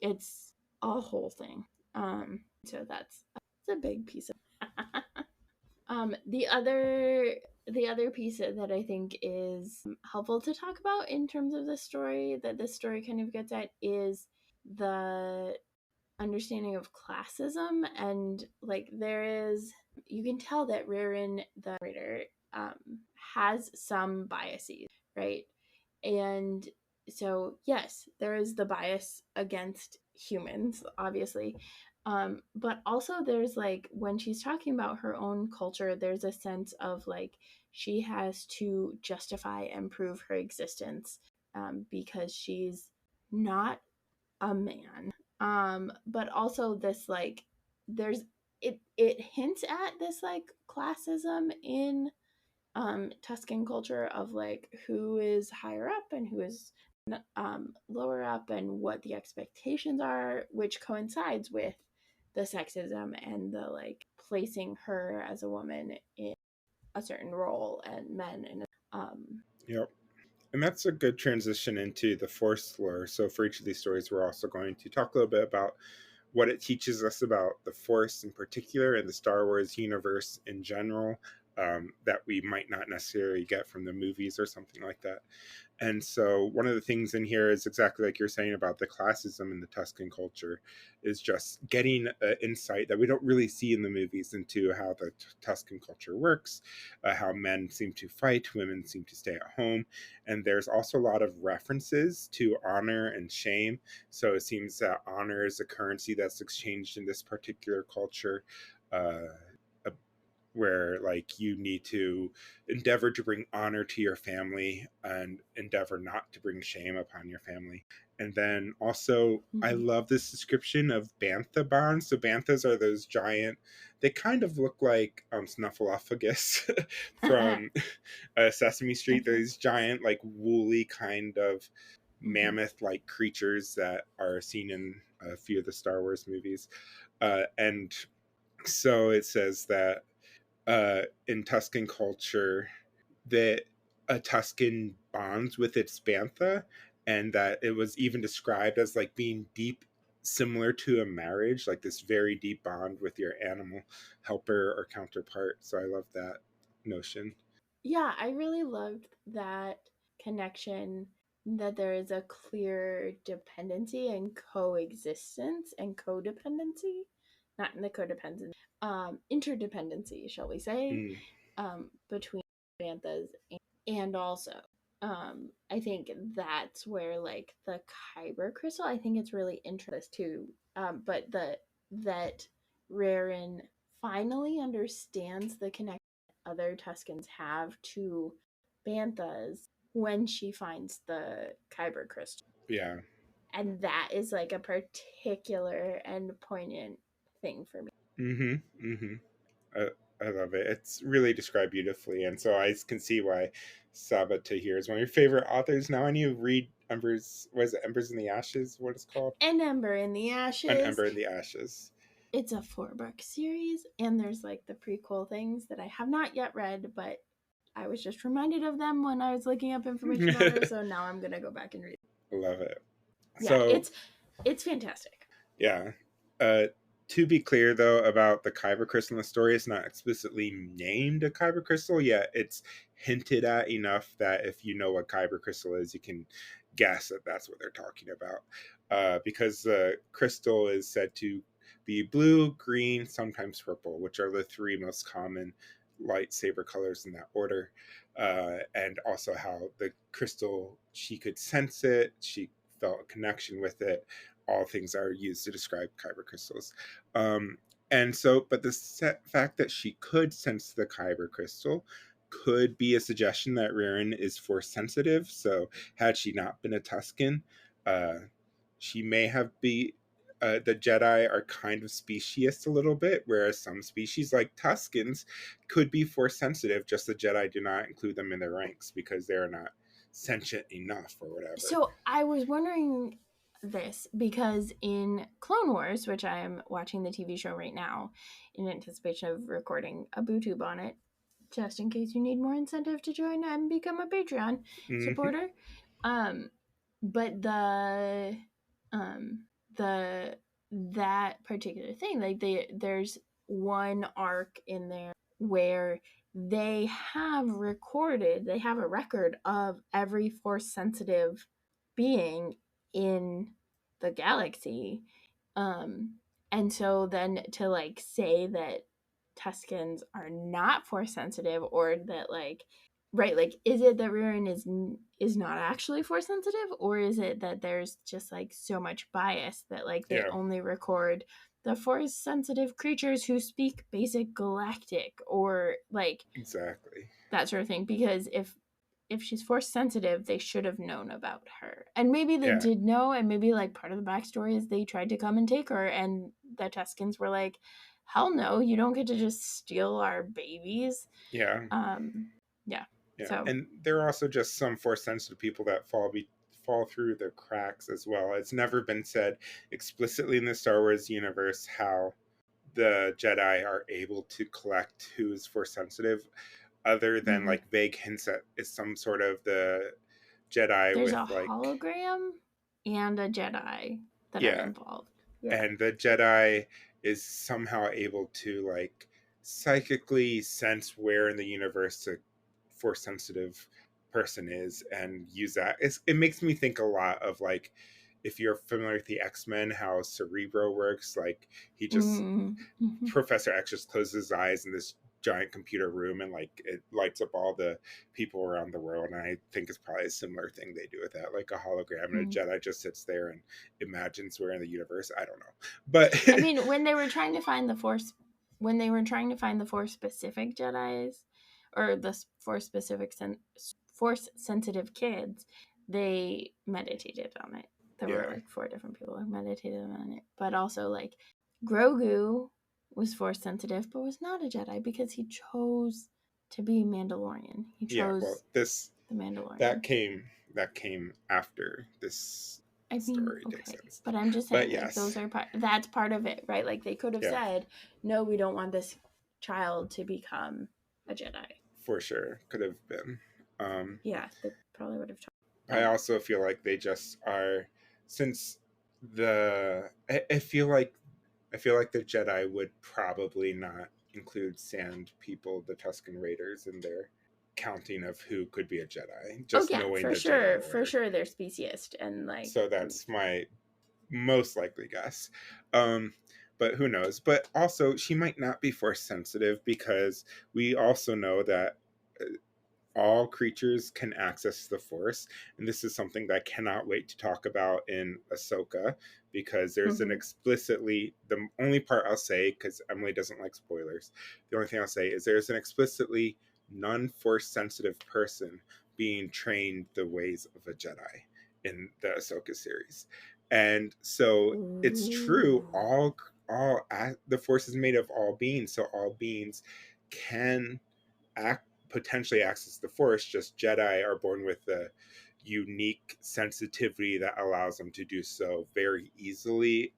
It's a whole thing. So that's a big piece of the other piece that I think is helpful to talk about in terms of this story, that this story kind of gets at, is the understanding of classism. And like you can tell that Ririn, the narrator, has some biases, right? And so yes, there is the bias against humans, obviously, But also there's like when she's talking about her own culture, there's a sense of like she has to justify and prove her existence because she's not a man. But also this like there's it hints at this like classism in Tuscan culture of like who is higher up and who is lower up and what the expectations are, which coincides with the sexism and the like placing her as a woman in a certain role and men in Yep. And that's a good transition into the Force lore. So for each of these stories, we're also going to talk a little bit about what it teaches us about the Force in particular and the Star Wars universe in general, that we might not necessarily get from the movies or something like that. And so one of the things in here is exactly like you're saying about the classism in the Tuscan culture, is just getting an insight that we don't really see in the movies into how the Tuscan culture works, how men seem to fight, women seem to stay at home. And there's also a lot of references to honor and shame. So it seems that honor is a currency that's exchanged in this particular culture. Uh, where like you need to endeavor to bring honor to your family and endeavor not to bring shame upon your family. And then also I love this description of bantha bonds. So banthas are those giant, they kind of look like Snuffleupagus from Sesame Street. These giant like woolly kind of mammoth like creatures that are seen in a few of the Star Wars movies. And so it says that in Tuscan culture that a Tuscan bonds with its bantha, and that it was even described as like being deep, similar to a marriage, like this very deep bond with your animal helper or counterpart. So I love that notion. Yeah, I really loved that connection, that there is a clear dependency and coexistence and codependency, not in the codependency, interdependency, shall we say, Mm. between banthas and also I think that's where like the kyber crystal, I think it's really interesting too, but that Rerin finally understands the connection other Tuscans have to banthas when she finds the kyber crystal, Yeah. and that is like a particular and poignant thing for me. Mm-hmm. Mm-hmm. I love it. It's really described beautifully, and so I can see why Sabaa Tahir is one of your favorite authors. Now I need to read Embers. What is it? Embers in the Ashes. What it's called? An Ember in the An Ashes. Ember in the Ashes. It's a 4-book series, and there's like the prequel things that I have not yet read, but I was just reminded of them when I was looking up information about her, so now I'm gonna go back and read. Love it. Yeah, So it's fantastic. yeah. To be clear though about the Kyber crystal in the story, it's not explicitly named a Kyber crystal, yet it's hinted at enough that if you know what Kyber crystal is, you can guess that that's what they're talking about. Because the crystal is said to be blue, green, sometimes purple, which are the three most common lightsaber colors in that order. And also how the crystal, she could sense it, she felt a connection with it. All things are used to describe kyber crystals. And so, but the fact that she could sense the kyber crystal could be a suggestion that Rerin is force sensitive. So, had she not been a Tuscan, she may have been. The Jedi are kind of speciest a little bit, whereas some species, like Tuscans, could be force sensitive. Just the Jedi do not include them in their ranks because they are not sentient enough or whatever. So I was wondering this because in Clone Wars, which I am watching the TV show right now in anticipation of recording a BooTube on it, just in case you need more incentive to join and become a Patreon supporter. But that particular thing, like there's one arc in there where they have a record of every force sensitive being in the galaxy. And so then to like say that Tuscans are not force sensitive, or that like, right, like, is it that Rerin is not actually force sensitive, or is it that there's just like so much bias that like they only record the force sensitive creatures who speak basic galactic or like Exactly. that sort of thing. Because if she's force sensitive, they should have known about her. And maybe they Yeah. did know, and maybe like part of the backstory is they tried to come and take her, and the Tuskens were like, hell no, you don't get to just steal our babies. Yeah. Yeah. Yeah. So And there are also just some force sensitive people that fall through the cracks as well. It's never been said explicitly in the Star Wars universe how the Jedi are able to collect who's force sensitive, other than like vague hints that it's some sort of the Jedi there's with a like hologram and a Jedi that are involved. Yeah. And the Jedi is somehow able to like psychically sense where in the universe a force sensitive person is and use that. It makes me think a lot of like, if you're familiar with the X-Men, how Cerebro works. Like he just Professor X just closes his eyes in this giant computer room and like it lights up all the people around the world. And I think it's probably a similar thing they do with that, like a hologram, and a Jedi just sits there and imagines where in the universe. I don't know, but I mean, when they were trying to find the force specific Jedi's or the force specific force sensitive kids, they meditated on it. There were like 4 different people who meditated on it, but also like Grogu was force sensitive, but was not a Jedi because he chose to be Mandalorian. He chose the Mandalorian. That came after this story. Okay, but I'm just saying, like, those are that's part of it, right? Like they could have said, no, we don't want this child to become a Jedi. For sure, could have been. They probably would have. I also feel like they just are, since I feel like the Jedi would probably not include Sand People, the Tusken Raiders, in their counting of who could be a Jedi. Just knowing for sure, for sure, they're speciest and like. So that's my most likely guess. But who knows? But also, she might not be force sensitive because we also know that all creatures can access the Force, and this is something that I cannot wait to talk about in Ahsoka, because there's an explicitly, the only part I'll say, because Emily doesn't like spoilers, the only thing I'll say is there's an explicitly non-Force sensitive person being trained the ways of a Jedi in the Ahsoka series. And so it's true, all the Force is made of all beings, so all beings can potentially access the Force. Just Jedi are born with the unique sensitivity that allows them to do so very easily.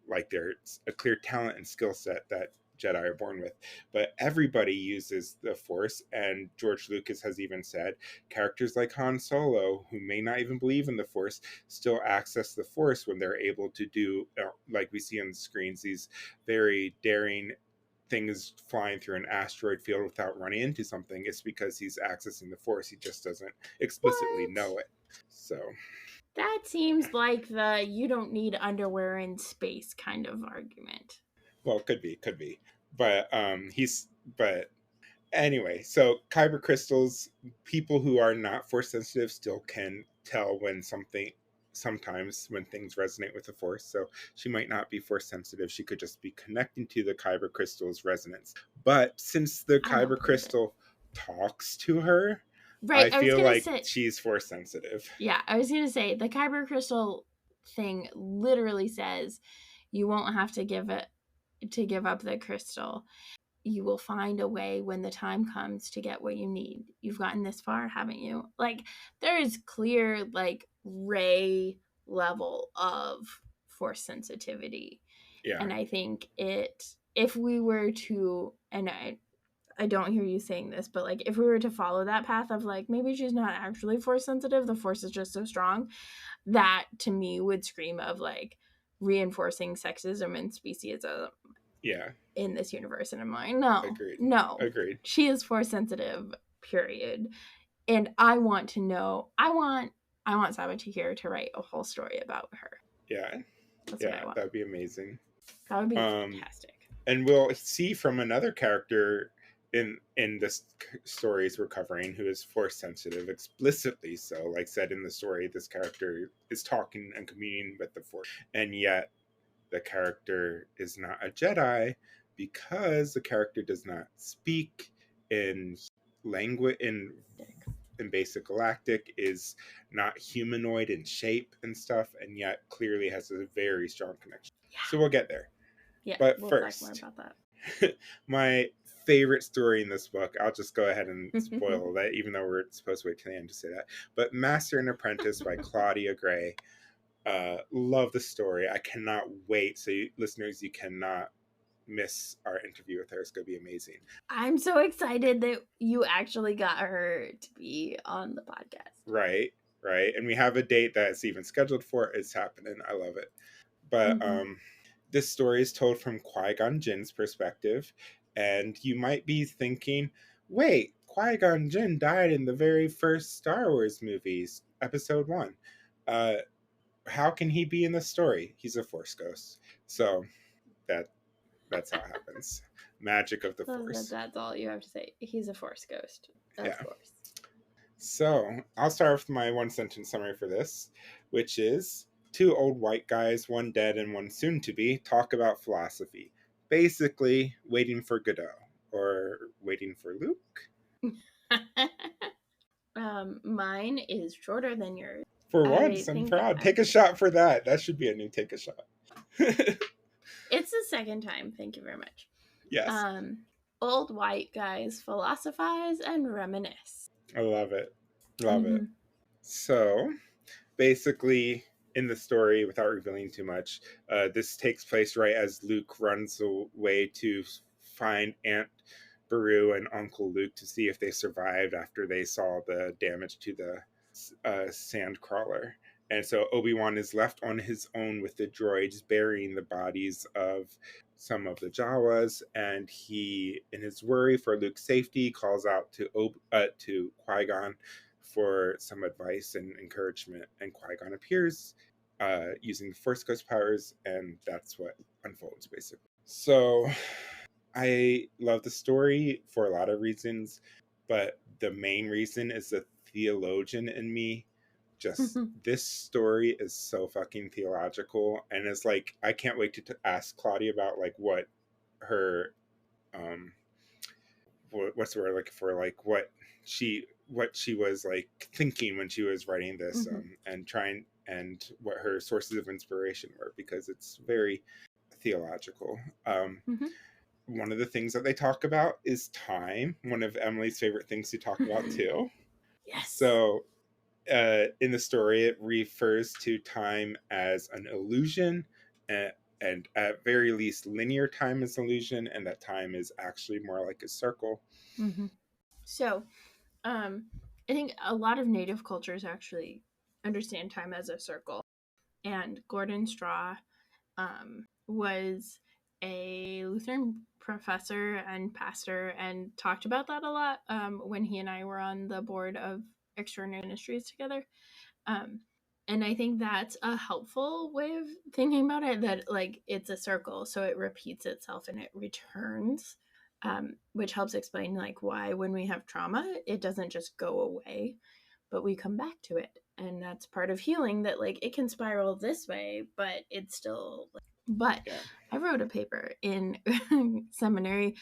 Like there's a clear talent and skill set that Jedi are born with, but everybody uses the Force. And George Lucas has even said characters like Han Solo, who may not even believe in the Force, still access the Force when they're able to do, like we see on the screens, these very daring things flying through an asteroid field without running into something. It's because he's accessing the Force. He just doesn't explicitly know it. So that seems like the you don't need underwear in space kind of argument. Well, could be. But but anyway, so kyber crystals, people who are not Force sensitive still can tell when sometimes when things resonate with the Force. So she might not be Force sensitive. She could just be connecting to the kyber crystal's resonance. But since the kyber crystal talks to her, right, I feel like she's Force sensitive. Yeah, I was going to say the kyber crystal thing literally says you won't have to give up the crystal. You will find a way when the time comes to get what you need. You've gotten this far, haven't you? Like, there is clear, like, Rey level of Force sensitivity. Yeah. And I think if we were to, and I don't hear you saying this, but like if we were to follow that path of like maybe she's not actually Force sensitive, the Force is just so strong, that to me would scream of like reinforcing sexism and speciesism. Yeah. In this universe, and I'm like, agreed. She is Force sensitive, period. And I want to know. I want Sabatier to write a whole story about her. Yeah, that's what I want. That'd be amazing. That would be fantastic. And we'll see from another character in this stories we're covering who is Force sensitive explicitly. So, like said in the story, this character is talking and communing with the Force, and yet the character is not a Jedi because the character does not speak in language in Basic Galactic, is not humanoid in shape and stuff, and yet clearly has a very strong connection. Yeah. So we'll get there. Yeah, But we'll first, talk more about that. my favorite story in this book, I'll just go ahead and spoil that, even though we're supposed to wait till the end to say that. But Master and Apprentice by Claudia Gray. Love the story. I cannot wait. So, listeners, you cannot miss our interview with her. It's going to be amazing. I'm so excited that you actually got her to be on the podcast. Right. And we have a date that's even scheduled for it. It's happening. I love it. But this story is told from Qui-Gon Jinn's perspective. And you might be thinking, wait, Qui-Gon Jinn died in the very first Star Wars movies, Episode 1. How can he be in the story? He's a Force ghost. So that's how it happens. Magic of the Force. That's all you have to say. He's a Force ghost. Of course. So I'll start with my one sentence summary for this, which is 2 old white guys, one dead and one soon to be, talk about philosophy. Basically, waiting for Godot or waiting for Luke. Mine is shorter than yours. For once, I'm proud. Take a shot for that. That should be a new take a shot. It's the second time. Thank you very much. Yes. Old white guys philosophize and reminisce. I love it. Love it. So, basically, in the story, without revealing too much, this takes place right as Luke runs away to find Aunt Beru and Uncle Luke to see if they survived after they saw the damage to the Sandcrawler. And so Obi-Wan is left on his own with the droids burying the bodies of some of the Jawas, and he, in his worry for Luke's safety, calls out to Qui-Gon for some advice and encouragement, and Qui-Gon appears using the Force Ghost powers, and that's what unfolds, basically. So I love the story for a lot of reasons, but the main reason is the theologian in me. Just this story is so fucking theological, and it's like I can't wait to ask Claudia about like what her what's the word like for like what she was like thinking when she was writing this and trying, and what her sources of inspiration were, because it's very theological. One of the things that they talk about is time, one of Emily's favorite things to talk about too. Yes. So in the story, it refers to time as an illusion, and at very least linear time is an illusion, and that time is actually more like a circle. So I think a lot of native cultures actually understand time as a circle, and Gordon Straw was a Lutheran professor and pastor and talked about that a lot when he and I were on the board of Extraordinary Ministries together. And I think that's a helpful way of thinking about it, that like it's a circle, so it repeats itself and it returns, which helps explain like why when we have trauma, it doesn't just go away, but we come back to it. And that's part of healing, that like it can spiral this way, but it's still... But yeah. I wrote a paper in seminary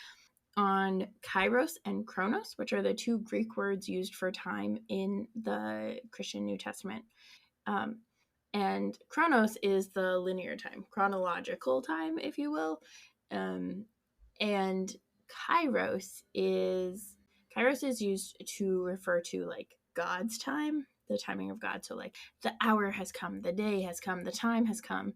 on Kairos and Chronos, which are the 2 Greek words used for time in the Christian New Testament. And Chronos is the linear time, chronological time, if you will. And Kairos is used to refer to like God's time, the timing of God. So like the hour has come, the day has come, the time has come.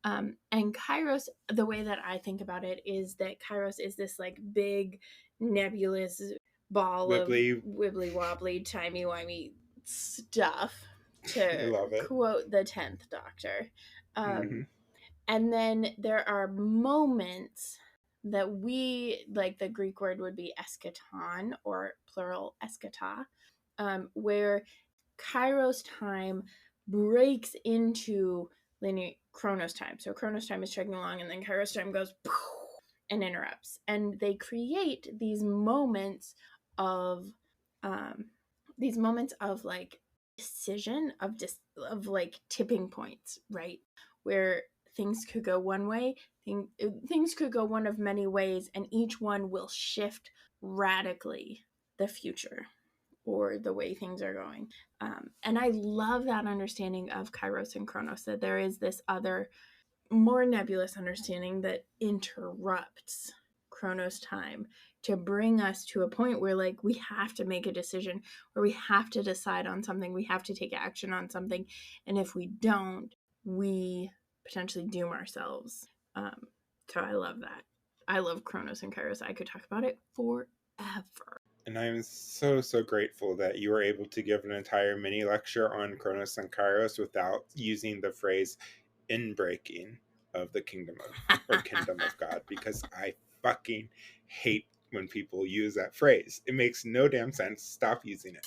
And Kairos, the way that I think about it is that Kairos is this like big nebulous ball of wibbly wobbly, timey-wimey stuff, to quote the 10th Doctor. And then there are moments that we, like the Greek word would be eschaton, or plural eschata, where Kairos time breaks into linear Chronos time. So Chronos time is chugging along, and then Kairos time goes and interrupts. And they create these moments of like decision, of like tipping points, right? Where things could go one way, things could go one of many ways, and each one will shift radically the future or the way things are going. And I love that understanding of Kairos and Chronos, that there is this other, more nebulous understanding that interrupts Chronos time to bring us to a point where, like, we have to make a decision, or we have to decide on something, we have to take action on something, and if we don't, we potentially doom ourselves. So I love that. I love Chronos and Kairos. I could talk about it forever. And I'm so, so grateful that you were able to give an entire mini lecture on Chronos and Kairos without using the phrase inbreaking of the kingdom of God, because I fucking hate when people use that phrase. It makes no damn sense. Stop using it.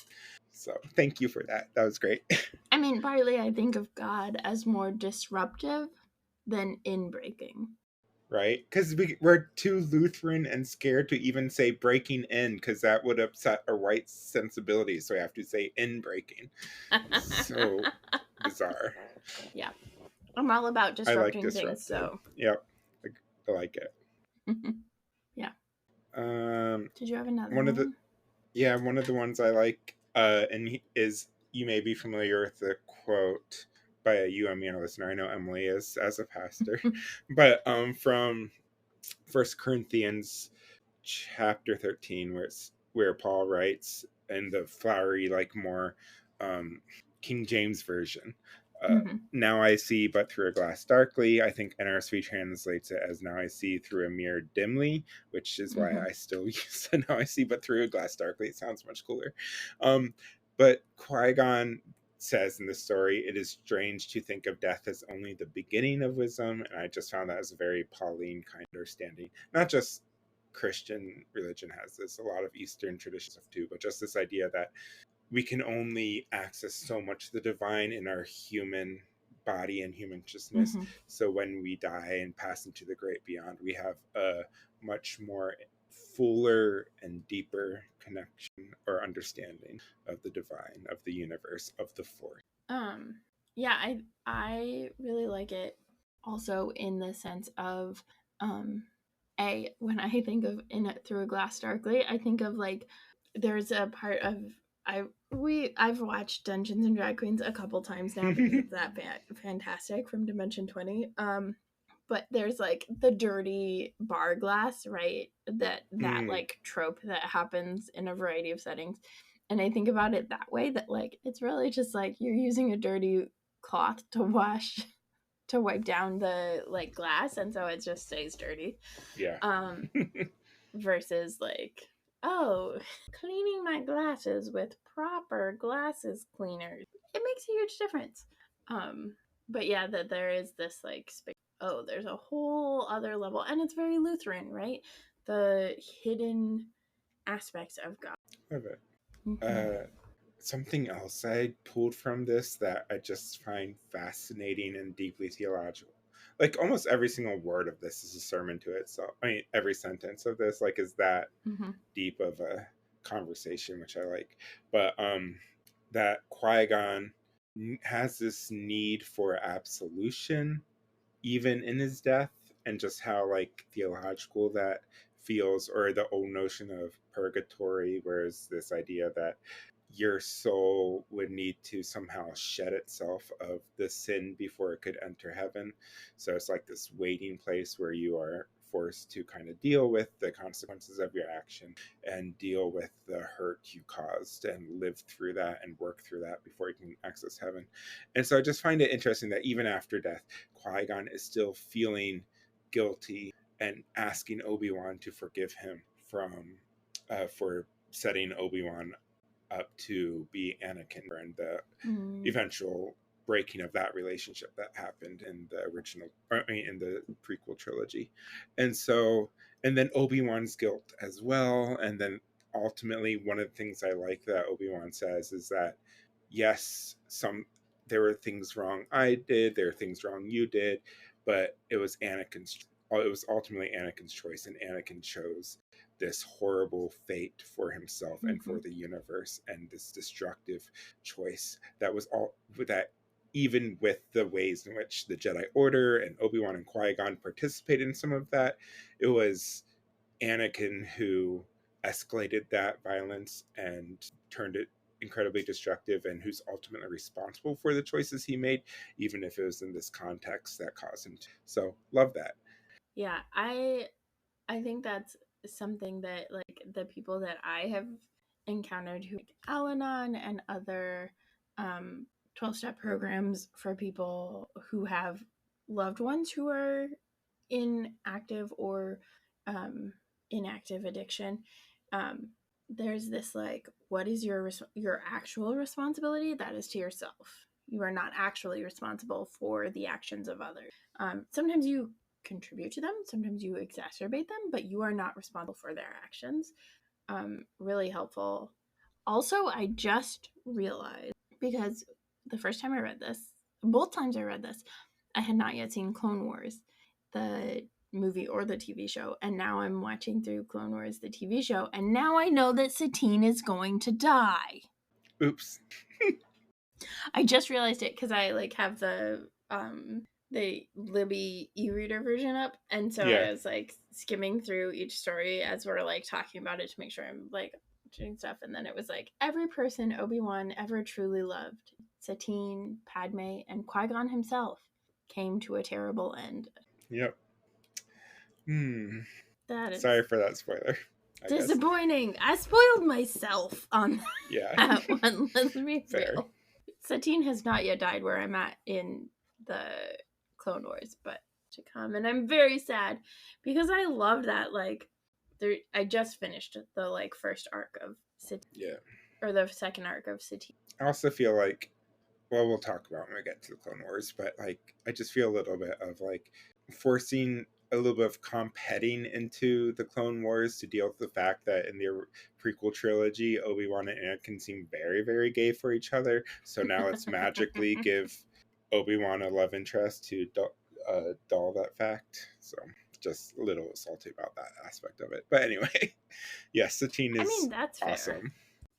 So thank you for that. That was great. I mean, partly I think of God as more disruptive than inbreaking. Right? Because we're too Lutheran and scared to even say breaking in, because that would upset our white sensibilities. So I have to say in breaking. So bizarre. Yeah. I'm all about disrupting I like things, so. Yep. I like it. Yeah. Did you have another one? One of the ones I like is, you may be familiar with the quote by a UME listener. I know Emily is, as a pastor, but from 1 Corinthians chapter 13, where Paul writes in the flowery, like, more King James version. Now I see but through a glass darkly. I think NRSV translates it as now I see through a mirror dimly, which is why I still use it, now I see but through a glass darkly. It sounds much cooler. But Qui-Gon says in the story, it is strange to think of death as only the beginning of wisdom. And I just found that as a very Pauline kind of understanding. Not just Christian religion has this, a lot of Eastern traditions have too, but just this idea that we can only access so much of the divine in our human body and human consciousness. So when we die and pass into the great beyond, we have a much more fuller and deeper connection or understanding of the divine, of the universe, of the force. Yeah, I really like it also in the sense of when I think of in it through a glass darkly, I think of, like, there's a part of I've watched Dungeons and Drag Queens a couple times now because it's that fantastic from Dimension 20. But there's, like, the dirty bar glass, right? That like trope that happens in a variety of settings. And I think about it that way, that, like, it's really just like you're using a dirty cloth to wipe down the, like, glass, and so it just stays dirty. Yeah. Versus, like, oh, cleaning my glasses with proper glasses cleaners, it makes a huge difference. But yeah, that there is this, like, there's a whole other level, and it's very Lutheran, right? The hidden aspects of God. Love it. Something else I pulled from this that I just find fascinating and deeply theological. Like, almost every single word of this is a sermon to itself. I mean, every sentence of this, like, is that deep of a conversation, which I like. But that Qui-Gon has this need for absolution, even in his death, and just how, like, theological that feels, or the old notion of purgatory, whereas this idea that your soul would need to somehow shed itself of the sin before it could enter heaven. So it's like this waiting place where you are forced to kind of deal with the consequences of your action and deal with the hurt you caused and live through that and work through that before you can access heaven. And so I just find it interesting that even after death, Qui-Gon is still feeling guilty and asking Obi-Wan to forgive him for setting Obi-Wan up to be Anakin, and the eventual breaking of that relationship that happened in the prequel trilogy. And then Obi-Wan's guilt as well. And then ultimately, one of the things I like that Obi-Wan says is that, yes, there were things wrong I did, there were things wrong you did, but it was ultimately Anakin's choice, and Anakin chose this horrible fate for himself and for the universe, and this destructive choice that even with the ways in which the Jedi Order and Obi-Wan and Qui-Gon participated in some of that, it was Anakin who escalated that violence and turned it incredibly destructive, and who's ultimately responsible for the choices he made, even if it was in this context that caused him to. So love that. Yeah, I think that's something that like the people that I have encountered who like Al-Anon and other 12-step programs for people who have loved ones who are in active or inactive addiction. There's this like, what is your actual responsibility? That is to yourself. You are not actually responsible for the actions of others. Sometimes you contribute to them, sometimes you exacerbate them, but you are not responsible for their actions. Really helpful. Also, I just realized, because the first time I read this, both times I read this, I had not yet seen Clone Wars, the movie or the TV show, and now I'm watching through Clone Wars, the TV show, and now I know that Satine is going to die. Oops. I just realized it because I like have the Libby e-reader version up, and so Yeah. I was like skimming through each story as we're like talking about it to make sure I'm like doing stuff, and then it was like every person Obi-Wan ever truly loved, Satine, Padme, and Qui-Gon himself, came to a terrible end. Yep. That is Sorry for that spoiler. disappointing. I spoiled myself on that one. Let's be real. Satine has not yet died where I'm at in the Clone Wars, but to come. And I'm very sad because I loved that. Like, I just finished the like first arc of Satine. Yeah. Or the second arc of Satine. I also feel like, well, we'll talk about when we get to the Clone Wars, but like I just feel a little bit of like forcing a little bit of comp-heading into the Clone Wars to deal with the fact that in the prequel trilogy, Obi-Wan and Anakin seem very, very gay for each other. So now let's magically give Obi-Wan a love interest to dull that fact. So just a little salty about that aspect of it. But anyway, yes, Satine is that's awesome. Fair.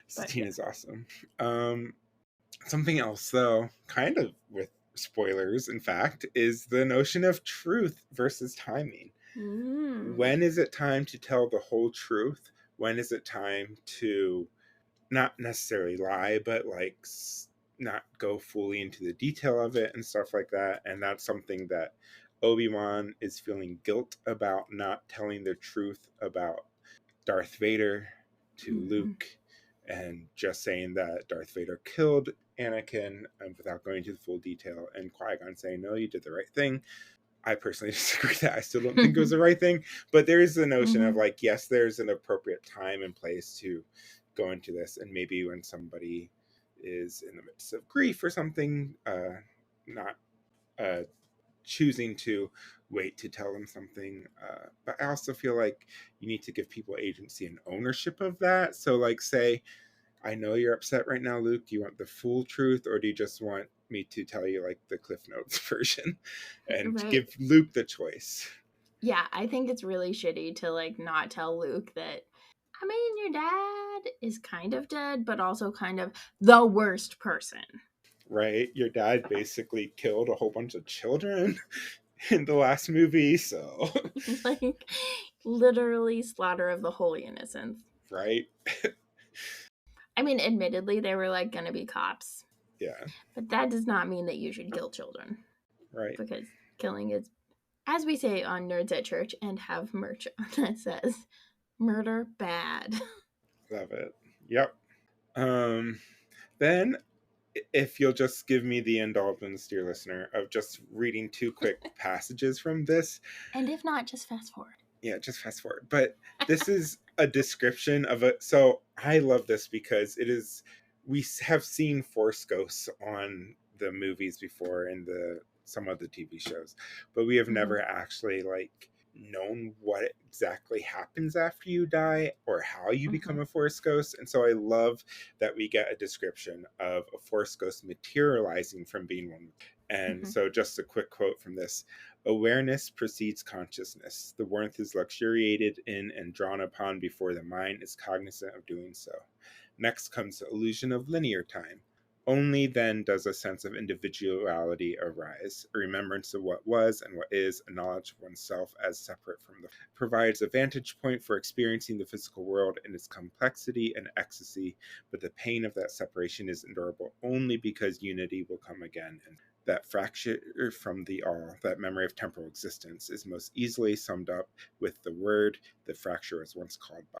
Satine is awesome. Something else, though, kind of with spoilers, in fact, is the notion of truth versus timing. When is it time to tell the whole truth? When is it time to not necessarily lie, but like not go fully into the detail of it and stuff like that? And that's something that Obi-Wan is feeling guilt about, not telling the truth about Darth Vader to Luke, and just saying that Darth Vader killed Anakin without going into the full detail, and Qui-Gon saying, no, you did the right thing. I personally disagree with that. I still don't think it was the right thing, but there is the notion of like, yes, there's an appropriate time and place to go into this, and maybe when somebody is in the midst of grief or something, not choosing to wait to tell them something. But I also feel like you need to give people agency and ownership of that. So like, say, I know you're upset right now, Luke. Do you want the full truth, or do you just want me to tell you like the Cliff Notes version and give Luke the choice? Yeah, I think it's really shitty to like not tell Luke that, I mean, your dad is kind of dead, but also kind of the worst person. Right? Your dad basically killed a whole bunch of children in the last movie, so like literally slaughter of the holy innocents. Right? I mean, admittedly, they were like gonna be cops. Yeah. But that does not mean that you should kill children. Right. Because killing is, as we say on Nerds at Church and have merch that says, murder bad. Love it. Yep. Then, if you'll just give me the indulgence, dear listener, of just reading 2 quick passages from this. And if not, just fast forward. Yeah, just fast forward. But this is a description of it. So I love this because it is, we have seen Force ghosts on the movies before and some of the TV shows, but we have never actually like known what exactly happens after you die or how you become a Force ghost. And so I love that we get a description of a Force ghost materializing from being one. And so just a quick quote from this: awareness precedes consciousness. The warmth is luxuriated in and drawn upon before the mind is cognizant of doing so. Next comes the illusion of linear time. Only then does a sense of individuality arise, a remembrance of what was and what is, a knowledge of oneself as separate from the provides a vantage point for experiencing the physical world in its complexity and ecstasy, but the pain of that separation is endurable only because unity will come again, and that fracture from the all, that memory of temporal existence, is most easily summed up with the word the fracture was once called by.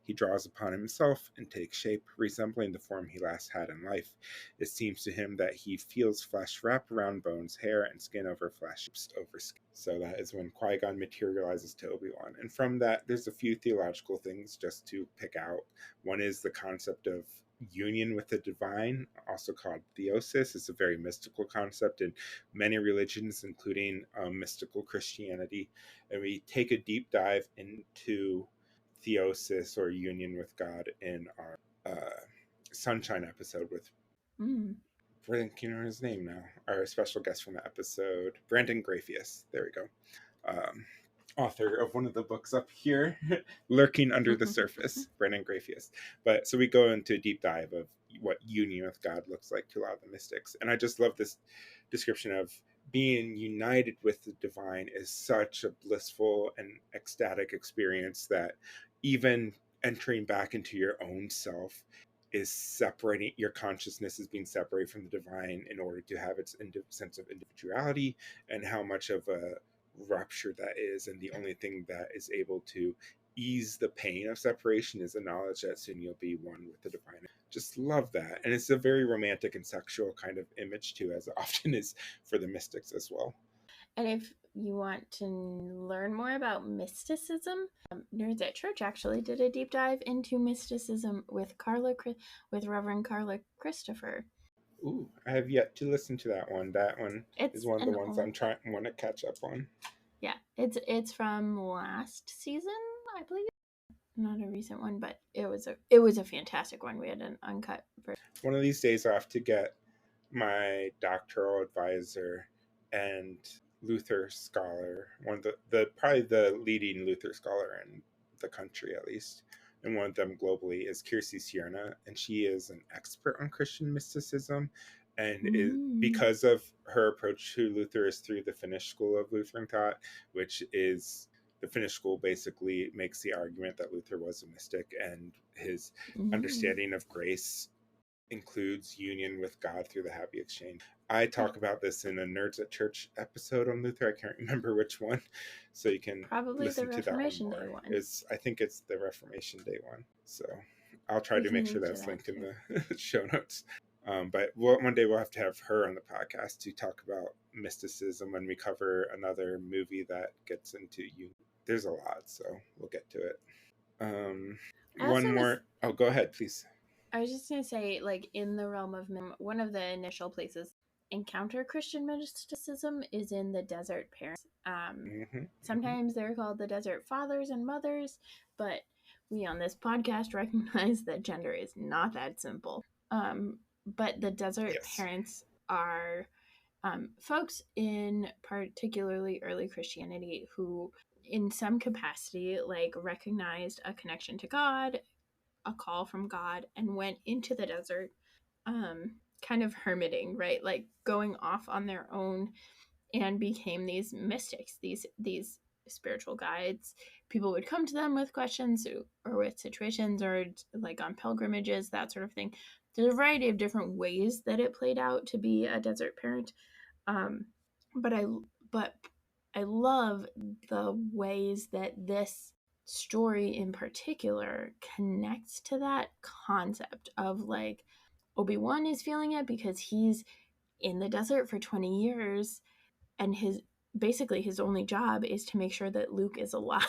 He draws upon himself and takes shape, resembling the form he last had in life. It seems to him that he feels flesh wrap around bones, hair, and skin over flesh over skin. So that is when Qui-Gon materializes to Obi-Wan. And from that, there's a few theological things just to pick out. One is the concept of union with the divine, also called theosis. It's a very mystical concept in many religions, including mystical Christianity. And we take a deep dive into theosis or union with God in our Sunshine episode with blanking on his name now. Our special guest from the episode, Brandon Graphius. There we go. Author of one of the books up here, Lurking Under the Surface, Brandon Graphius. But so we go into a deep dive of what union with God looks like to a lot of the mystics. And I just love this description of being united with the divine is such a blissful and ecstatic experience that even entering back into your own self is separating, your consciousness is being separated from the divine in order to have its sense of individuality, and how much of a rupture that is. And the only thing that is able to ease the pain of separation is the knowledge that soon you'll be one with the divine. Just love that. And it's a very romantic and sexual kind of image too, as it often is for the mystics as well. And if you want to learn more about mysticism, Nerds at Church actually did a deep dive into mysticism with Reverend Carla Christopher. Ooh, I have yet to listen to that one. That one is one of the ones I want to catch up on. Yeah, it's from last season, I believe. Not a recent one, but it was a fantastic one. We had an uncut version. One of these days I have to get my doctoral advisor and Luther scholar, one of the probably the leading Luther scholar in the country, at least, and one of them globally, is Kiersey Cierna, and she is an expert on Christian mysticism, and because of her approach to Luther is through the Finnish school of Lutheran thought, which is the Finnish school basically makes the argument that Luther was a mystic, and his understanding of grace includes union with God through the happy exchange. I talk about this in a Nerds at Church episode on Luther. I can't remember which one, so you can probably listen the to that Reformation one more. Day one. I think it's the Reformation Day one. So I'll try to make sure that's linked in the show notes. But one day we'll have to have her on the podcast to talk about mysticism when we cover another movie that gets into union. There's a lot, so we'll get to it. One more. Oh, go ahead, please. I was just going to say, like, in the realm of one of the initial places encounter Christian mysticism is in the Desert Parents. Sometimes they're called the Desert Fathers and Mothers, but we on this podcast recognize that gender is not that simple. But the Desert Parents are folks in particularly early Christianity who, in some capacity, like, recognized a connection to God, a call from God, and went into the desert, kind of hermiting, right? Like going off on their own, and became these mystics, these spiritual guides. People would come to them with questions or with situations, or like on pilgrimages, that sort of thing. There's a variety of different ways that it played out to be a desert parent. But I love the ways that this story in particular connects to that concept of, like, Obi-Wan is feeling it because he's in the desert for 20 years and his only job is to make sure that Luke is alive.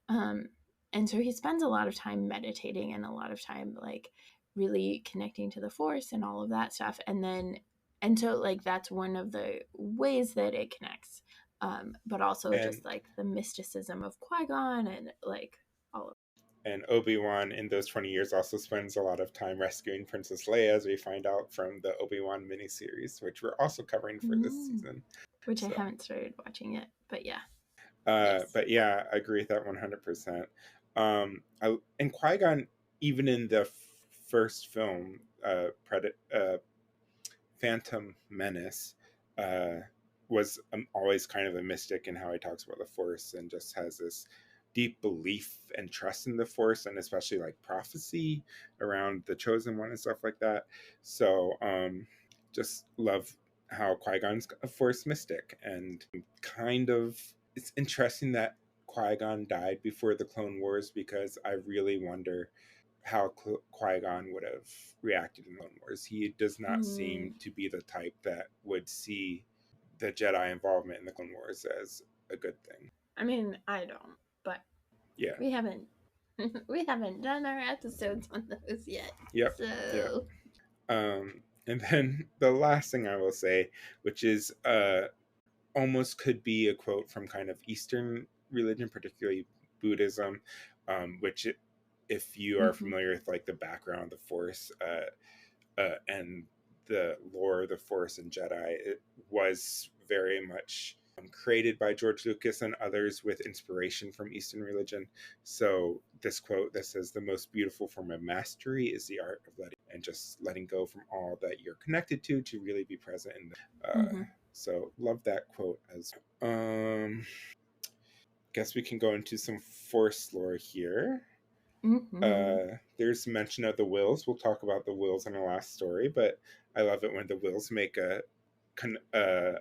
And so he spends a lot of time meditating and a lot of time, like, really connecting to the Force and all of that stuff. And so, like, that's one of the ways that it connects. But also just like the mysticism of Qui-Gon and like all of it. And Obi-Wan in those 20 years also spends a lot of time rescuing Princess Leia, as we find out from the Obi-Wan miniseries, which we're also covering for this season. Which I haven't started watching yet, but yeah. But yeah, I agree with that 100%. And Qui-Gon, even in the first film, Phantom Menace was always kind of a mystic in how he talks about the Force, and just has this deep belief and trust in the Force, and especially like prophecy around the Chosen One and stuff like that. So just love how Qui-Gon's a Force mystic, and kind of it's interesting that Qui-Gon died before the Clone Wars, because I really wonder how Qui-Gon would have reacted in Clone Wars. He does not seem to be the type that would see the Jedi involvement in the Clone Wars as a good thing. I mean, I don't, but yeah, we haven't done our episodes on those yet. Yep. So, and then the last thing I will say, which is almost could be a quote from kind of Eastern religion, particularly Buddhism, which if you are familiar with like the background of the Force and the lore of the Force and Jedi, it was very much created by George Lucas and others with inspiration from Eastern religion. So this quote that says, "The most beautiful form of mastery is the art of letting go from all that you're connected to really be present in the." So love that quote as guess we can go into some Force lore here. There's mention of the Wills. We'll talk about the Wills in our last story, but I love it when the Wills make a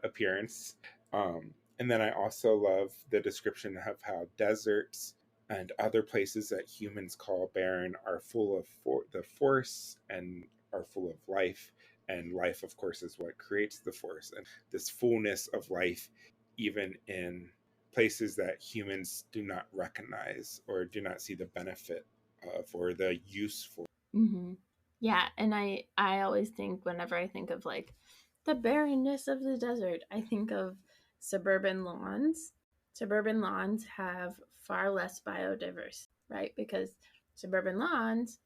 appearance. And then I also love the description of how deserts and other places that humans call barren are full of the Force and are full of life. And life, of course, is what creates the Force. And this fullness of life, even in places that humans do not recognize or do not see the benefit of or the use for. Yeah, and I always think, whenever I think of like the barrenness of the desert, I think of suburban lawns. Suburban lawns have far less biodiversity, right? Because suburban lawns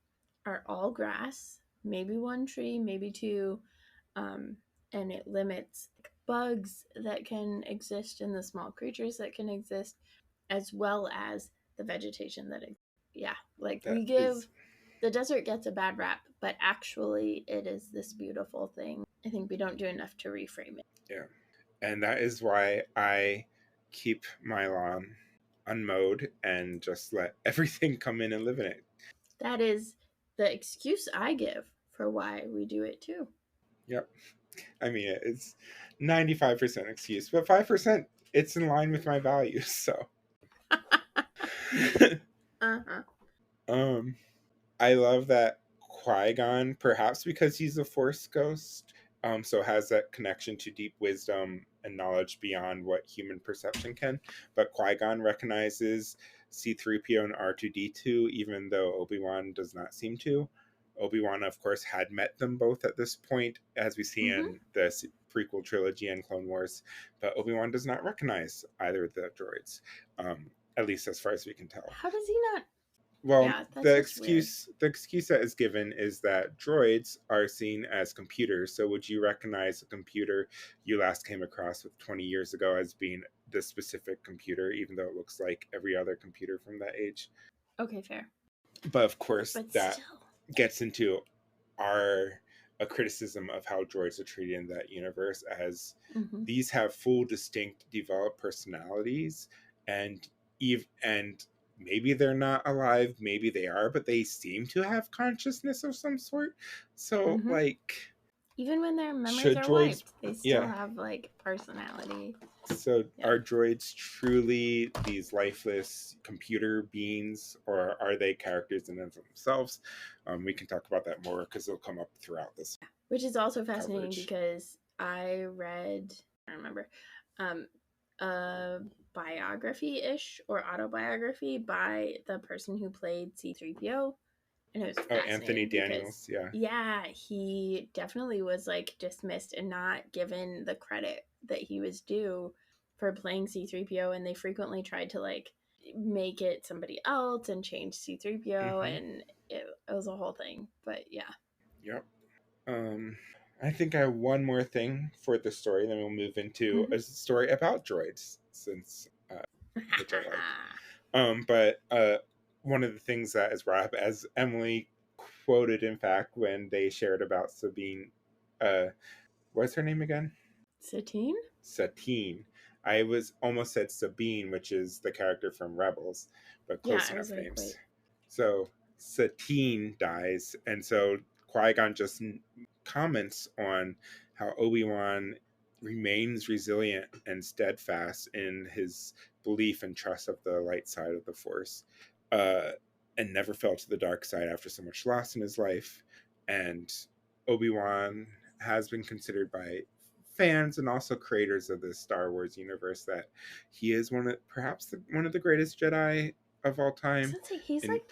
are all grass, maybe one tree, maybe two, and it limits bugs that can exist and the small creatures that can exist, as well as the vegetation that exists. Yeah, like the desert gets a bad rap, but actually it is this beautiful thing. I think we don't do enough to reframe it. Yeah. And that is why I keep my lawn unmowed and just let everything come in and live in it. That is the excuse I give for why we do it too. Yep. I mean, it's 95% excuse, but 5% it's in line with my values. So I love that Qui-Gon, perhaps because he's a Force ghost, so has that connection to deep wisdom and knowledge beyond what human perception can. But Qui-Gon recognizes C-3PO and R2-D2, even though Obi-Wan does not seem to. Obi-Wan, of course, had met them both at this point, as we see in the prequel trilogy and Clone Wars. But Obi-Wan does not recognize either of the droids, at least as far as we can tell. How does he not? Well, Yeah, the excuse that is given is that droids are seen as computers. So would you recognize a computer you last came across with 20 years ago as being the specific computer, even though it looks like every other computer from that age? Okay, fair. But of course, that gets into a criticism of how droids are treated in that universe, as these have full, distinct, developed personalities, and maybe they're not alive, maybe they are, but they seem to have consciousness of some sort. So, like, even when their memories are wiped, they still have, like, personality. So, are droids truly these lifeless computer beings, or are they characters in and of themselves? We can talk about that more because it'll come up throughout this. Which is also fascinating because I read, I remember, a biography-ish or autobiography by the person who played C-3PO, and it was Anthony Daniels. Yeah, he definitely was like dismissed and not given the credit that he was due for playing C-3PO, and they frequently tried to like make it somebody else and change C-3PO, and it was a whole thing. But yep. I think I have one more thing for the story, then we'll move into a story about droids, since which I like. But one of the things that is brought up, as Emily quoted, in fact, when they shared about Sabine. What's her name again? Satine? Satine. I was almost said Sabine, which is the character from Rebels, but Yeah, close I was enough like, names. wait. So Satine dies, and so Qui-Gon just comments on how Obi-Wan remains resilient and steadfast in his belief and trust of the light side of the Force, and never fell to the dark side after so much loss in his life. And Obi-Wan has been considered by fans and also creators of the Star Wars universe that he is perhaps one of the greatest Jedi of all time. He's And like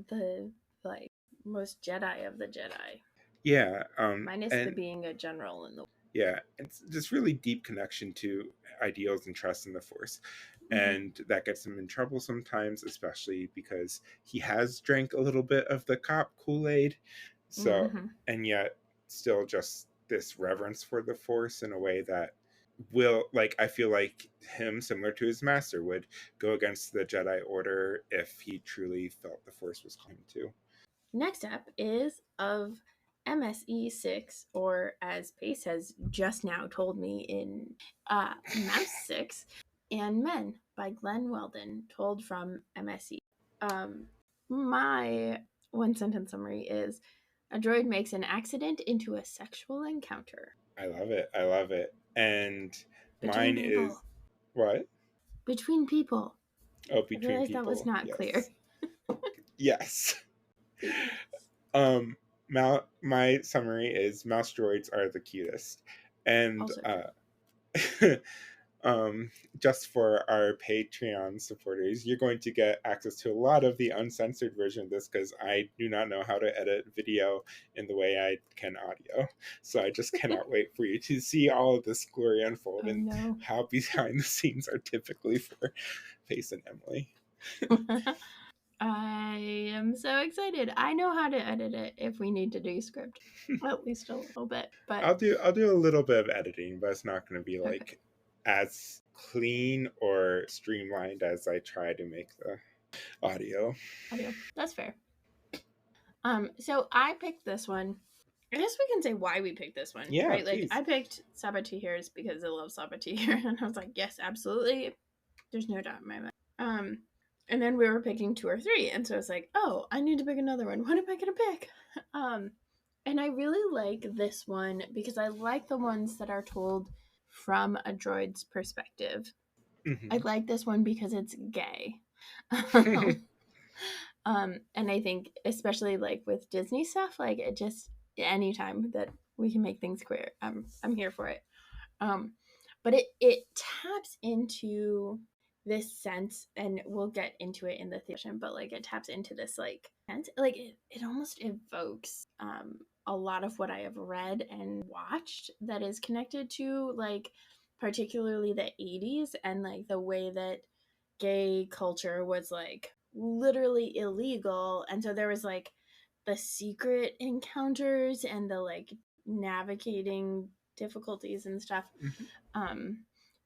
the like most Jedi of the Jedi. yeah, Minus the and being a general in the yeah, it's this really deep connection to ideals and trust in the Force. And that gets him in trouble sometimes, especially because he has drank a little bit of the cop Kool-Aid. So, and yet still just this reverence for the Force in a way that will, like, I feel like him, similar to his master, would go against the Jedi Order if he truly felt the Force was calling to. Next up is of MSE 6, or as Pace has just now told me in Mouse 6, and Men by Glenn Weldon, told from MSE. My one sentence summary is: a droid makes an accident into a sexual encounter. I love it. I love it. And Between mine people. is what? Between people. Oh, I between realized people. that was not yes. clear. Yes. My summary is mouse droids are the cutest. And just for our Patreon supporters, you're going to get access to a lot of the uncensored version of this because I do not know how to edit video in the way I can audio. So I just cannot wait for you to see all of this glory unfold how behind the scenes are typically for Pace and Emily. I am so excited. I know how to edit it if we need to do script, at least a little bit. But I'll do a little bit of editing, but it's not going to be like as clean or streamlined as I try to make the audio. That's fair. So I picked this one. I guess we can say why we picked this one. Yeah, right? please. Like I picked Sabatiers because I love Sabatier, and I was like, yes, absolutely. There's no doubt in my mind. And then we were picking 2 or 3, and so I was like, oh, I need to pick another one. What am I gonna pick? And I really like this one because I like the ones that are told from a droid's perspective. Mm-hmm. I like this one because it's gay. And I think especially like with Disney stuff, like it just anytime that we can make things queer, I'm here for it. But it taps into this sense, and we'll get into it in the session, but like it taps into this like it almost evokes a lot of what I have read and watched that is connected to like particularly the 80s and like the way that gay culture was like literally illegal, and so there was like the secret encounters and the like navigating difficulties and stuff.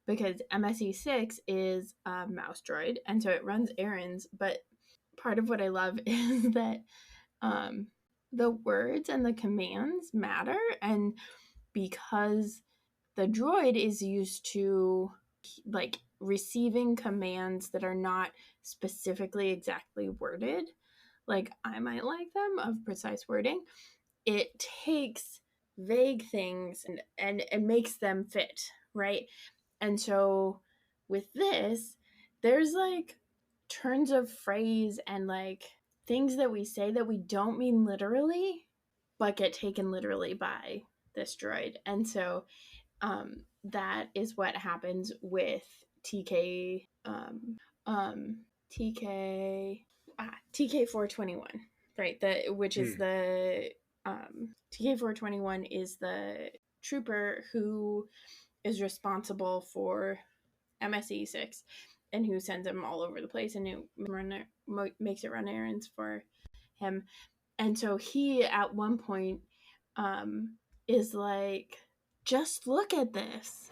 Because MSE 6 is a mouse droid, and so it runs errands, but part of what I love is that the words and the commands matter, and because the droid is used to like receiving commands that are not specifically exactly worded, like I might like them of precise wording, it takes vague things and makes them fit, right? And so with this, there's like turns of phrase and like things that we say that we don't mean literally, but get taken literally by this droid. And so that is what happens with TK TK 421, right? Which is the TK 421 is the trooper who is responsible for MSE 6 and who sends him all over the place and makes it run errands for him. And so he at one point is like, just look at this.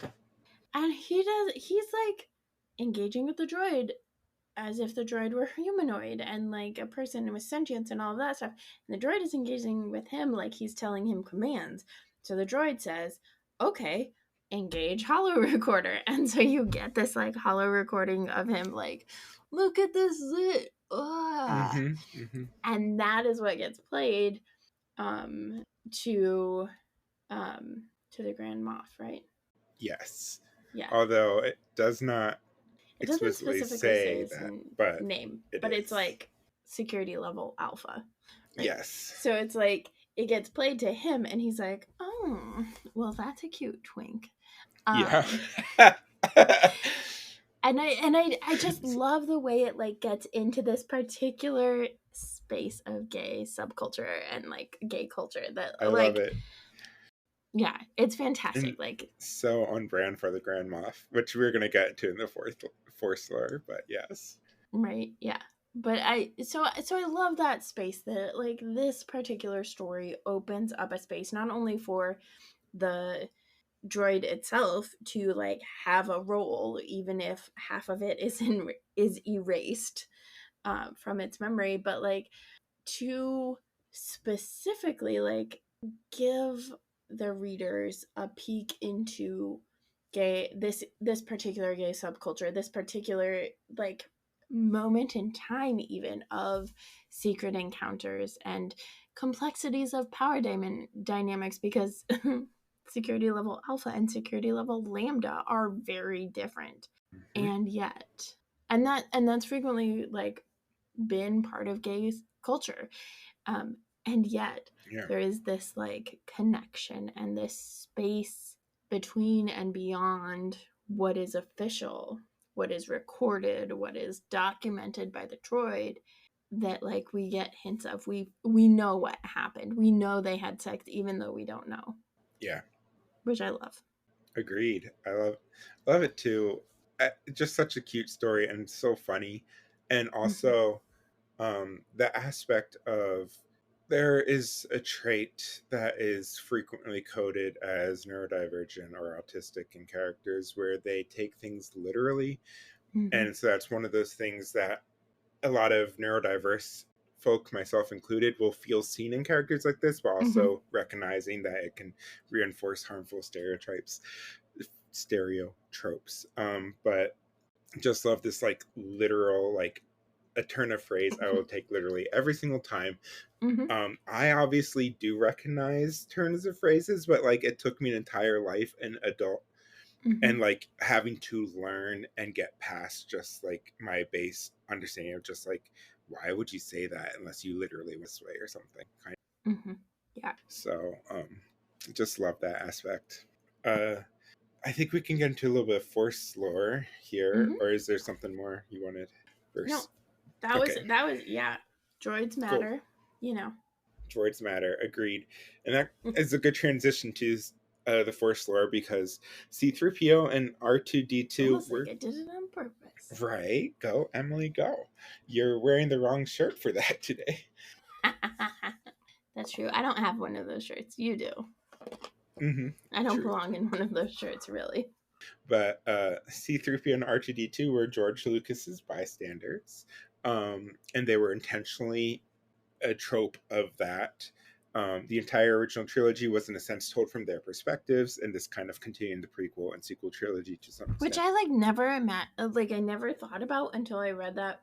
And he's like engaging with the droid as if the droid were humanoid and like a person with sentience and all of that stuff. And the droid is engaging with him like he's telling him commands. So the droid says, okay, engage holo recorder. And so you get this like holo recording of him like, look at this zit. And that is what gets played to the Grand Moff, right? Yes. Yeah. Although it does not It doesn't explicitly specifically say that, but name, but it's like security level alpha. Right? Yes. So it's like it gets played to him, and he's like, "Oh, well, that's a cute twink." Yeah. And I just love the way it like gets into this particular space of gay subculture and like gay culture that I like love it. Yeah, it's fantastic. And like so on brand for the Grand Moff, which we're gonna get into in the Force lore, but yes. Right, yeah. But I love that space that like this particular story opens up a space not only for the droid itself to like have a role, even if half of it is erased from its memory, but like to specifically like give the readers a peek into this particular gay subculture, this particular like moment in time even of secret encounters and complexities of power dynamics, because security level alpha and security level lambda are very different. And yet that's frequently like been part of gay culture, and yet there is this like connection and this space between and beyond what is official, what is recorded, what is documented by the droid, that like we get hints of. We know what happened, we know they had sex even though we don't know. Yeah, which I love. Agreed. I love it too. Just such a cute story and so funny. And also the aspect of there is a trait that is frequently coded as neurodivergent or autistic in characters where they take things literally. And so that's one of those things that a lot of neurodiverse folk, myself included, will feel seen in characters like this, but also recognizing that it can reinforce harmful stereotropes. But just love this like literal, like a turn of phrase I will take literally every single time. I obviously do recognize turns of phrases, but like it took me an entire life and adult and like having to learn and get past just like my base understanding of just like, why would you say that unless you literally this way or something kind of. Yeah. So just love that aspect. I think we can get into a little bit of Force lore here, or is there something more you wanted first? No, that was yeah. Droids matter, cool. Droids matter, agreed. And that is a good transition to the Force lore, because C-3PO and R2-D2 almost like I did it on purpose. Right, go Emily, go. You're wearing the wrong shirt for that today. That's true. I don't have one of those shirts. You do. I don't belong in one of those shirts, really. But C-3PO and R2-D2 were George Lucas's bystanders, and they were intentionally a trope of that. The entire original trilogy was in a sense told from their perspectives, and this kind of continued the prequel and sequel trilogy to some extent. Which I like never I never thought about until I read that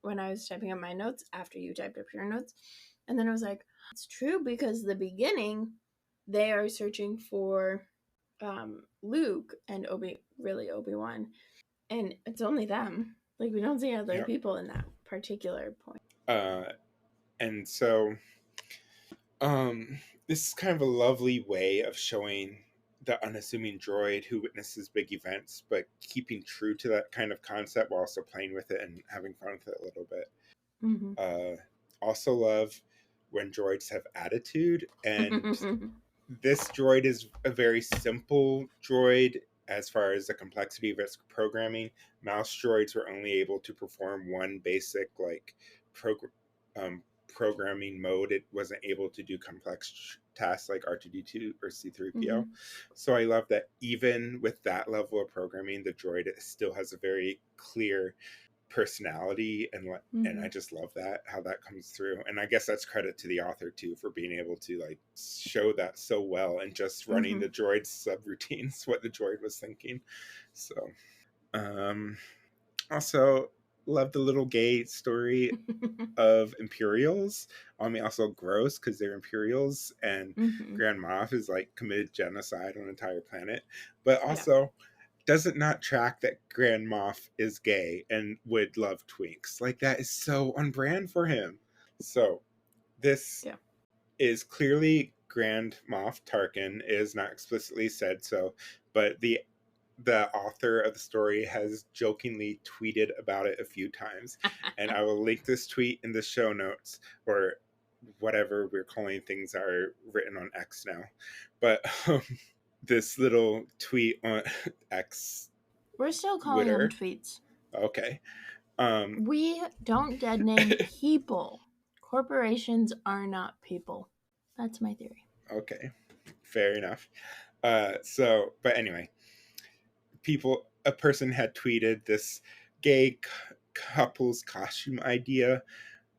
when I was typing up my notes after you typed up your notes. And then I was like, it's true, because the beginning they are searching for Luke and Obi-Wan, and it's only them. Like we don't see other people in that particular point. And so this is kind of a lovely way of showing the unassuming droid who witnesses big events, but keeping true to that kind of concept while also playing with it and having fun with it a little bit. Also love when droids have attitude, and this droid is a very simple droid as far as the complexity of its programming. Mouse droids were only able to perform one basic like programming mode. It wasn't able to do complex tasks like R2-D2 or C-3PO. So I love that even with that level of programming, the droid still has a very clear personality, and I just love that, how that comes through. And I guess that's credit to the author too for being able to like show that so well and just running the droid's subroutines, what the droid was thinking. So also love the little gay story of Imperials. I mean, also gross because they're Imperials, and Grand Moff is like committed genocide on an entire planet, but also does it not track that Grand Moff is gay and would love twinks? Like, that is so on brand for him. So this is clearly Grand Moff Tarkin. It is not explicitly said so, but the author of the story has jokingly tweeted about it a few times. And I will link this tweet in the show notes, or whatever we're calling things that are written on X now. But this little tweet on X. We're still calling them tweets. Okay. We don't dead name people. Corporations are not people. That's my theory. Okay. Fair enough. But anyway, a person had tweeted this gay couple's costume idea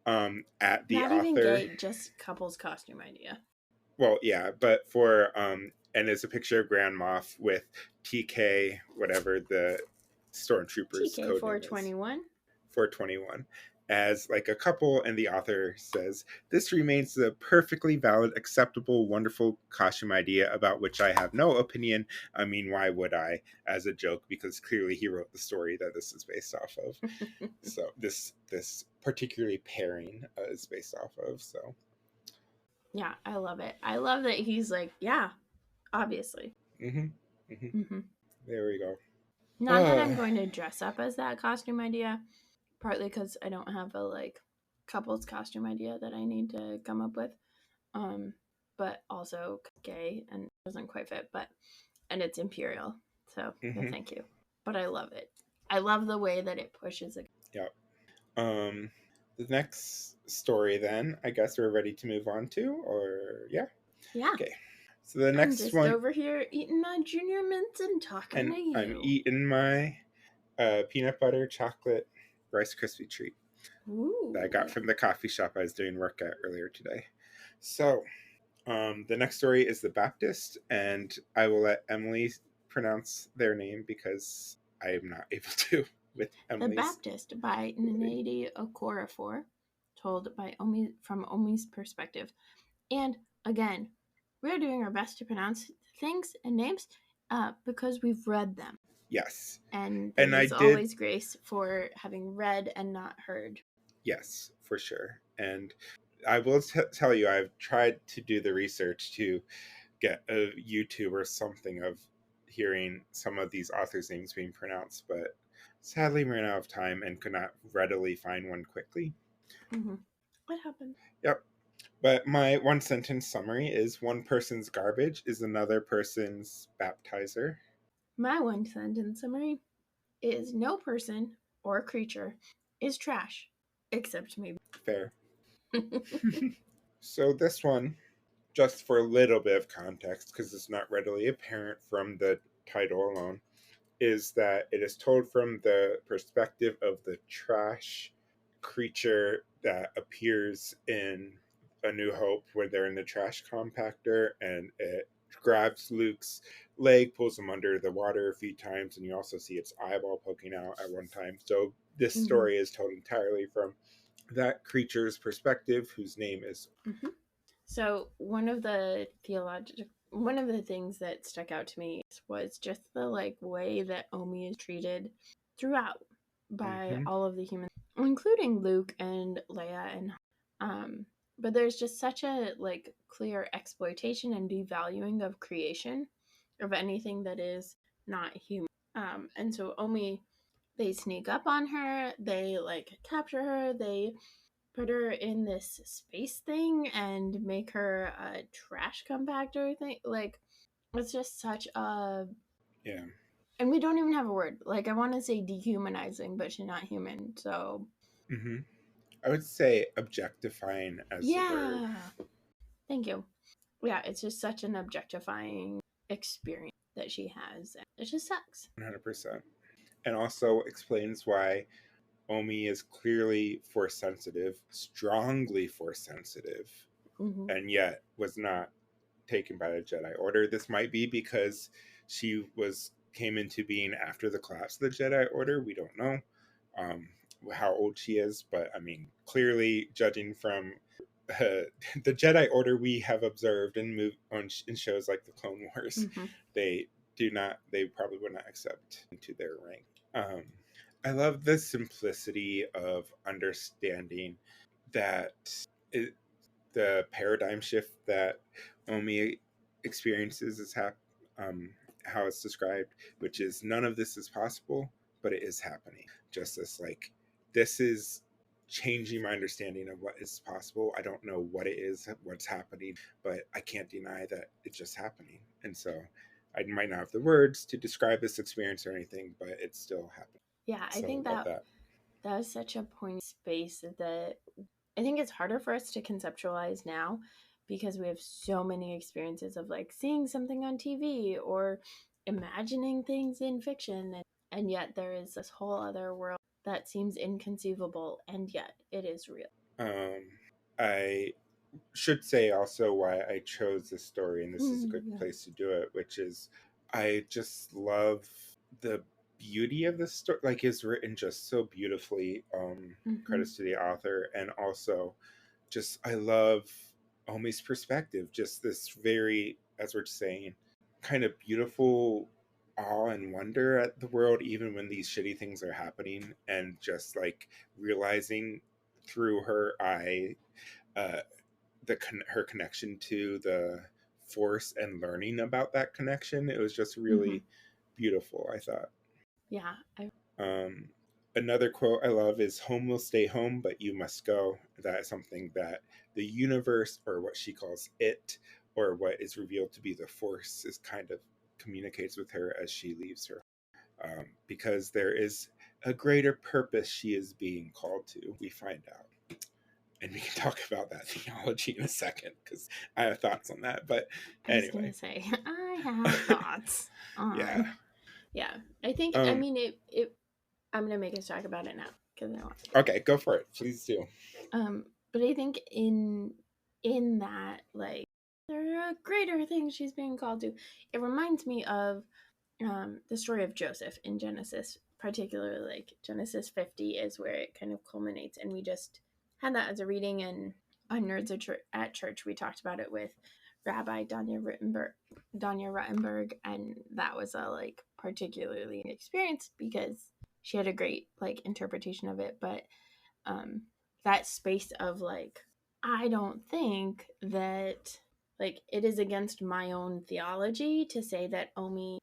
at the author. Not even gay, just couple's costume idea. Well, yeah, but for and it's a picture of Grand Moff with TK, whatever the stormtroopers TK 421. 421 as like a couple, and the author says, "This remains the perfectly valid, acceptable, wonderful costume idea about which I have no opinion. I mean, why would I?" As a joke, because clearly he wrote the story that this is based off of. So this particularly pairing is based off of. So yeah, I love it. I love that he's like, yeah, obviously. There we go. Not that I'm going to dress up as that costume idea. Partly because I don't have a like couple's costume idea that I need to come up with, but also gay and doesn't quite fit. And it's Imperial, so no, thank you. But I love it. I love the way that it pushes it. Yep. The next story, then I guess we're ready to move on to, or yeah. Okay. So the next I'm just one over here eating my Junior Mints and talking to you. I'm eating my peanut butter chocolate Rice Krispie treat that I got from the coffee shop I was doing work at earlier today. So the next story is The Baptist, and I will let Emily pronounce their name because I am not able to with Emily's. The Baptist by Nnedi Okorafor, told by from Omi's perspective. And again, we're doing our best to pronounce things and names because we've read them. Yes. And there's always grace for having read and not heard. Yes, for sure. And I will tell you, I've tried to do the research to get a YouTube or something of hearing some of these authors' names being pronounced, but sadly ran out of time and could not readily find one quickly. What happened? Yep. But my one sentence summary is: one person's garbage is another person's baptizer. My one sentence summary is: no person or creature is trash, except maybe. Fair. So this one, just for a little bit of context, because it's not readily apparent from the title alone, is that it is told from the perspective of the trash creature that appears in A New Hope when they're in the trash compactor, and it grabs Luke's leg, pulls him under the water a few times, and you also see its eyeball poking out at one time. So this story is told entirely from that creature's perspective, whose name is. So one of the things that stuck out to me was just the like way that Omi is treated throughout by all of the humans, including Luke and Leia, and but there's just such a like clear exploitation and devaluing of creation, of anything that is not human. And so Omi, they sneak up on her, they like capture her, they put her in this space thing and make her a trash compactor thing. Like, it's just such a... Yeah. And we don't even have a word. Like, I want to say dehumanizing, but she's not human, so... I would say objectifying as a word. Thank you. Yeah, it's just such an objectifying experience that she has. It just sucks. 100%. And also explains why Omi is clearly force sensitive, strongly force sensitive, and yet was not taken by the Jedi Order. This might be because she came into being after the collapse of the Jedi Order. We don't know how old she is, but I mean, clearly, judging from the Jedi Order we have observed in shows like the Clone Wars, they probably would not accept into their rank. I love the simplicity of understanding that the paradigm shift that Omi experiences is how it's described, which is none of this is possible, but it is happening. Just as like, this is changing my understanding of what is possible. I don't know what it is, what's happening, but I can't deny that it's just happening. And so I might not have the words to describe this experience or anything, but it's still happening. Yeah, I think that is such a point space that I think it's harder for us to conceptualize now because we have so many experiences of like seeing something on TV or imagining things in fiction, and yet there is this whole other world that seems inconceivable, and yet it is real. I should say also why I chose this story, and this is a good place to do it, which is I just love the beauty of the story. Like, it's written just so beautifully. Credits to the author, and also just I love Omi's perspective. Just this very, as we're saying, kind of beautiful awe and wonder at the world, even when these shitty things are happening, and just like realizing through her eye her connection to the Force and learning about that connection. It was just really beautiful, I thought. Yeah. Another quote I love is, "Home will stay home, but you must go." That is something that the universe, or what she calls it, or what is revealed to be the Force, is kind of communicates with her as she leaves her. Because there is a greater purpose she is being called to, we find out. And we can talk about that theology in a second, because I have thoughts on that. But anyway. I was going to say, I have thoughts on... Yeah. I think, I mean, I'm going to make us talk about it now, because I want to. Okay, go for it. Please do. But I think in that, like, there are greater things she's being called to. It reminds me of the story of Joseph in Genesis, particularly like Genesis 50 is where it kind of culminates, and we just had that as a reading, and on Nerds at Church we talked about it with Rabbi Danya Ruttenberg, and that was a like particularly experience because she had a great like interpretation of it. But that space of like, I don't think that like it is against my own theology to say that Omi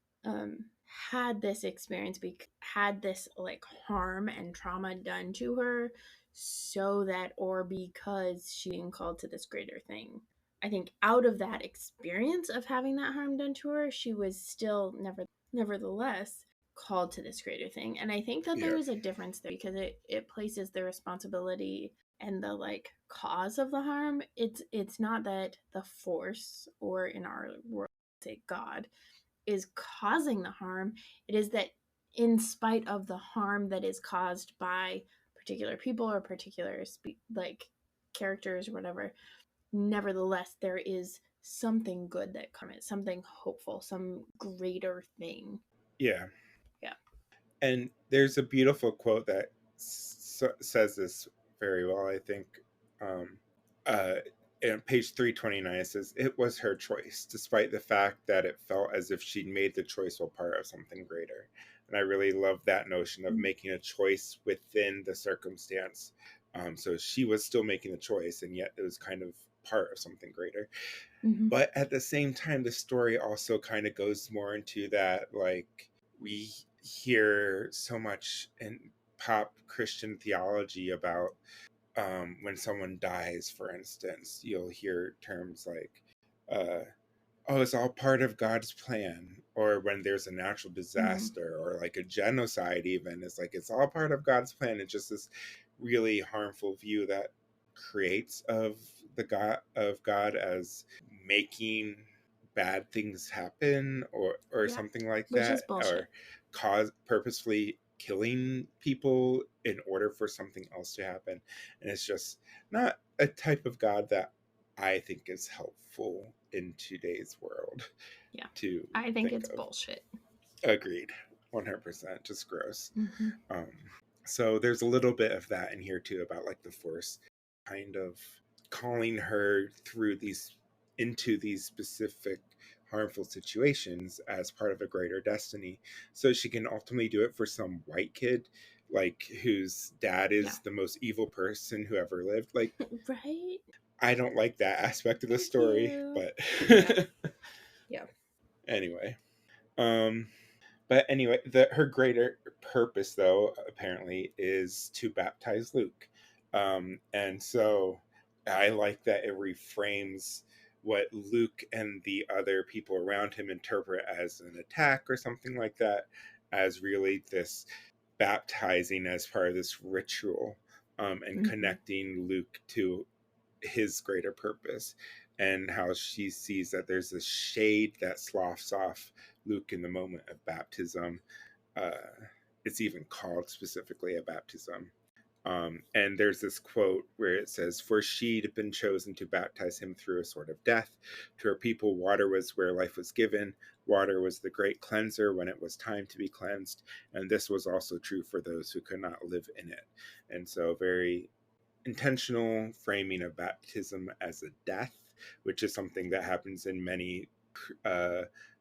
had this experience, had this like harm and trauma done to her, so that, or because she's being called to this greater thing. I think out of that experience of having that harm done to her, she was still nevertheless called to this greater thing. And I think that there is a difference there, because it places the responsibility and the like cause of the harm. It's not that the Force, or in our world, say God, is causing the harm. It is that in spite of the harm that is caused by particular people or particular like characters or whatever, nevertheless there is something good that comes, something hopeful, some greater thing. Yeah. And there's a beautiful quote that says this very well, I think. In page 329, it says, "It was her choice, despite the fact that it felt as if she'd made the choice while part of something greater." And I really love that notion of making a choice within the circumstance. So she was still making the choice, and yet it was kind of part of something greater. But at the same time, the story also kind of goes more into that, like, we hear so much in pop Christian theology about when someone dies, for instance, you'll hear terms like, oh, it's all part of God's plan. Or when there's a natural disaster or like a genocide, even, it's like, it's all part of God's plan. It's just this really harmful view that creates of God as making bad things happen, or something like that, or purposefully killing people in order for something else to happen. And it's just not a type of God that I think is helpful in today's world. Yeah. To I think it's bullshit. Agreed. 100%. Just gross. Mm-hmm. So there's a little bit of that in here too, about like the Force kind of calling her into these specific harmful situations as part of a greater destiny, so she can ultimately do it for some white kid like whose dad is the most evil person who ever lived. Like, right? I don't like that aspect of the story, but yeah. Anyway, but anyway, her greater purpose, though, apparently, is to baptize Luke. And so I like that it reframes what Luke and the other people around him interpret as an attack or something like that, as really this baptizing as part of this ritual, and connecting Luke to his greater purpose, and how she sees that there's a shade that sloughs off Luke in the moment of baptism. It's even called specifically a baptism. And there's this quote where it says, "For she'd been chosen to baptize him through a sort of death. To her people, water was where life was given. Water was the great cleanser when it was time to be cleansed. And this was also true for those who could not live in it." And so very intentional framing of baptism as a death, which is something that happens in many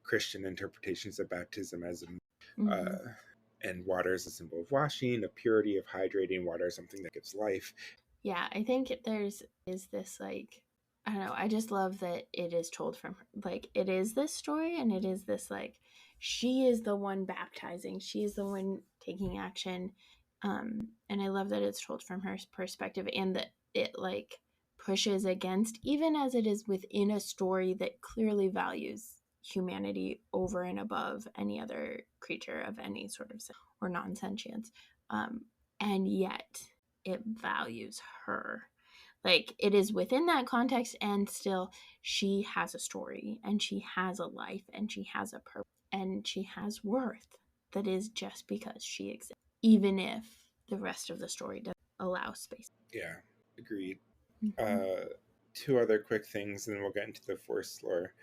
Christian interpretations of baptism as a and water is a symbol of washing, of purity, of hydrating. Water is something that gives life. Yeah, I think is this, like, I don't know, I just love that it is told from her. Like, it is this story, and it is this, like, she is the one baptizing, she is the one taking action. And I love that it's told from her perspective, and that it, like, pushes against, even as it is within a story that clearly values humanity over and above any other creature of any sort of or non-sentience, and yet it values her. Like, it is within that context, and still she has a story, and she has a life, and she has a purpose, and she has worth that is just because she exists, even if the rest of the story doesn't allow space. Yeah, agreed. Two other quick things, and then we'll get into the Force lore.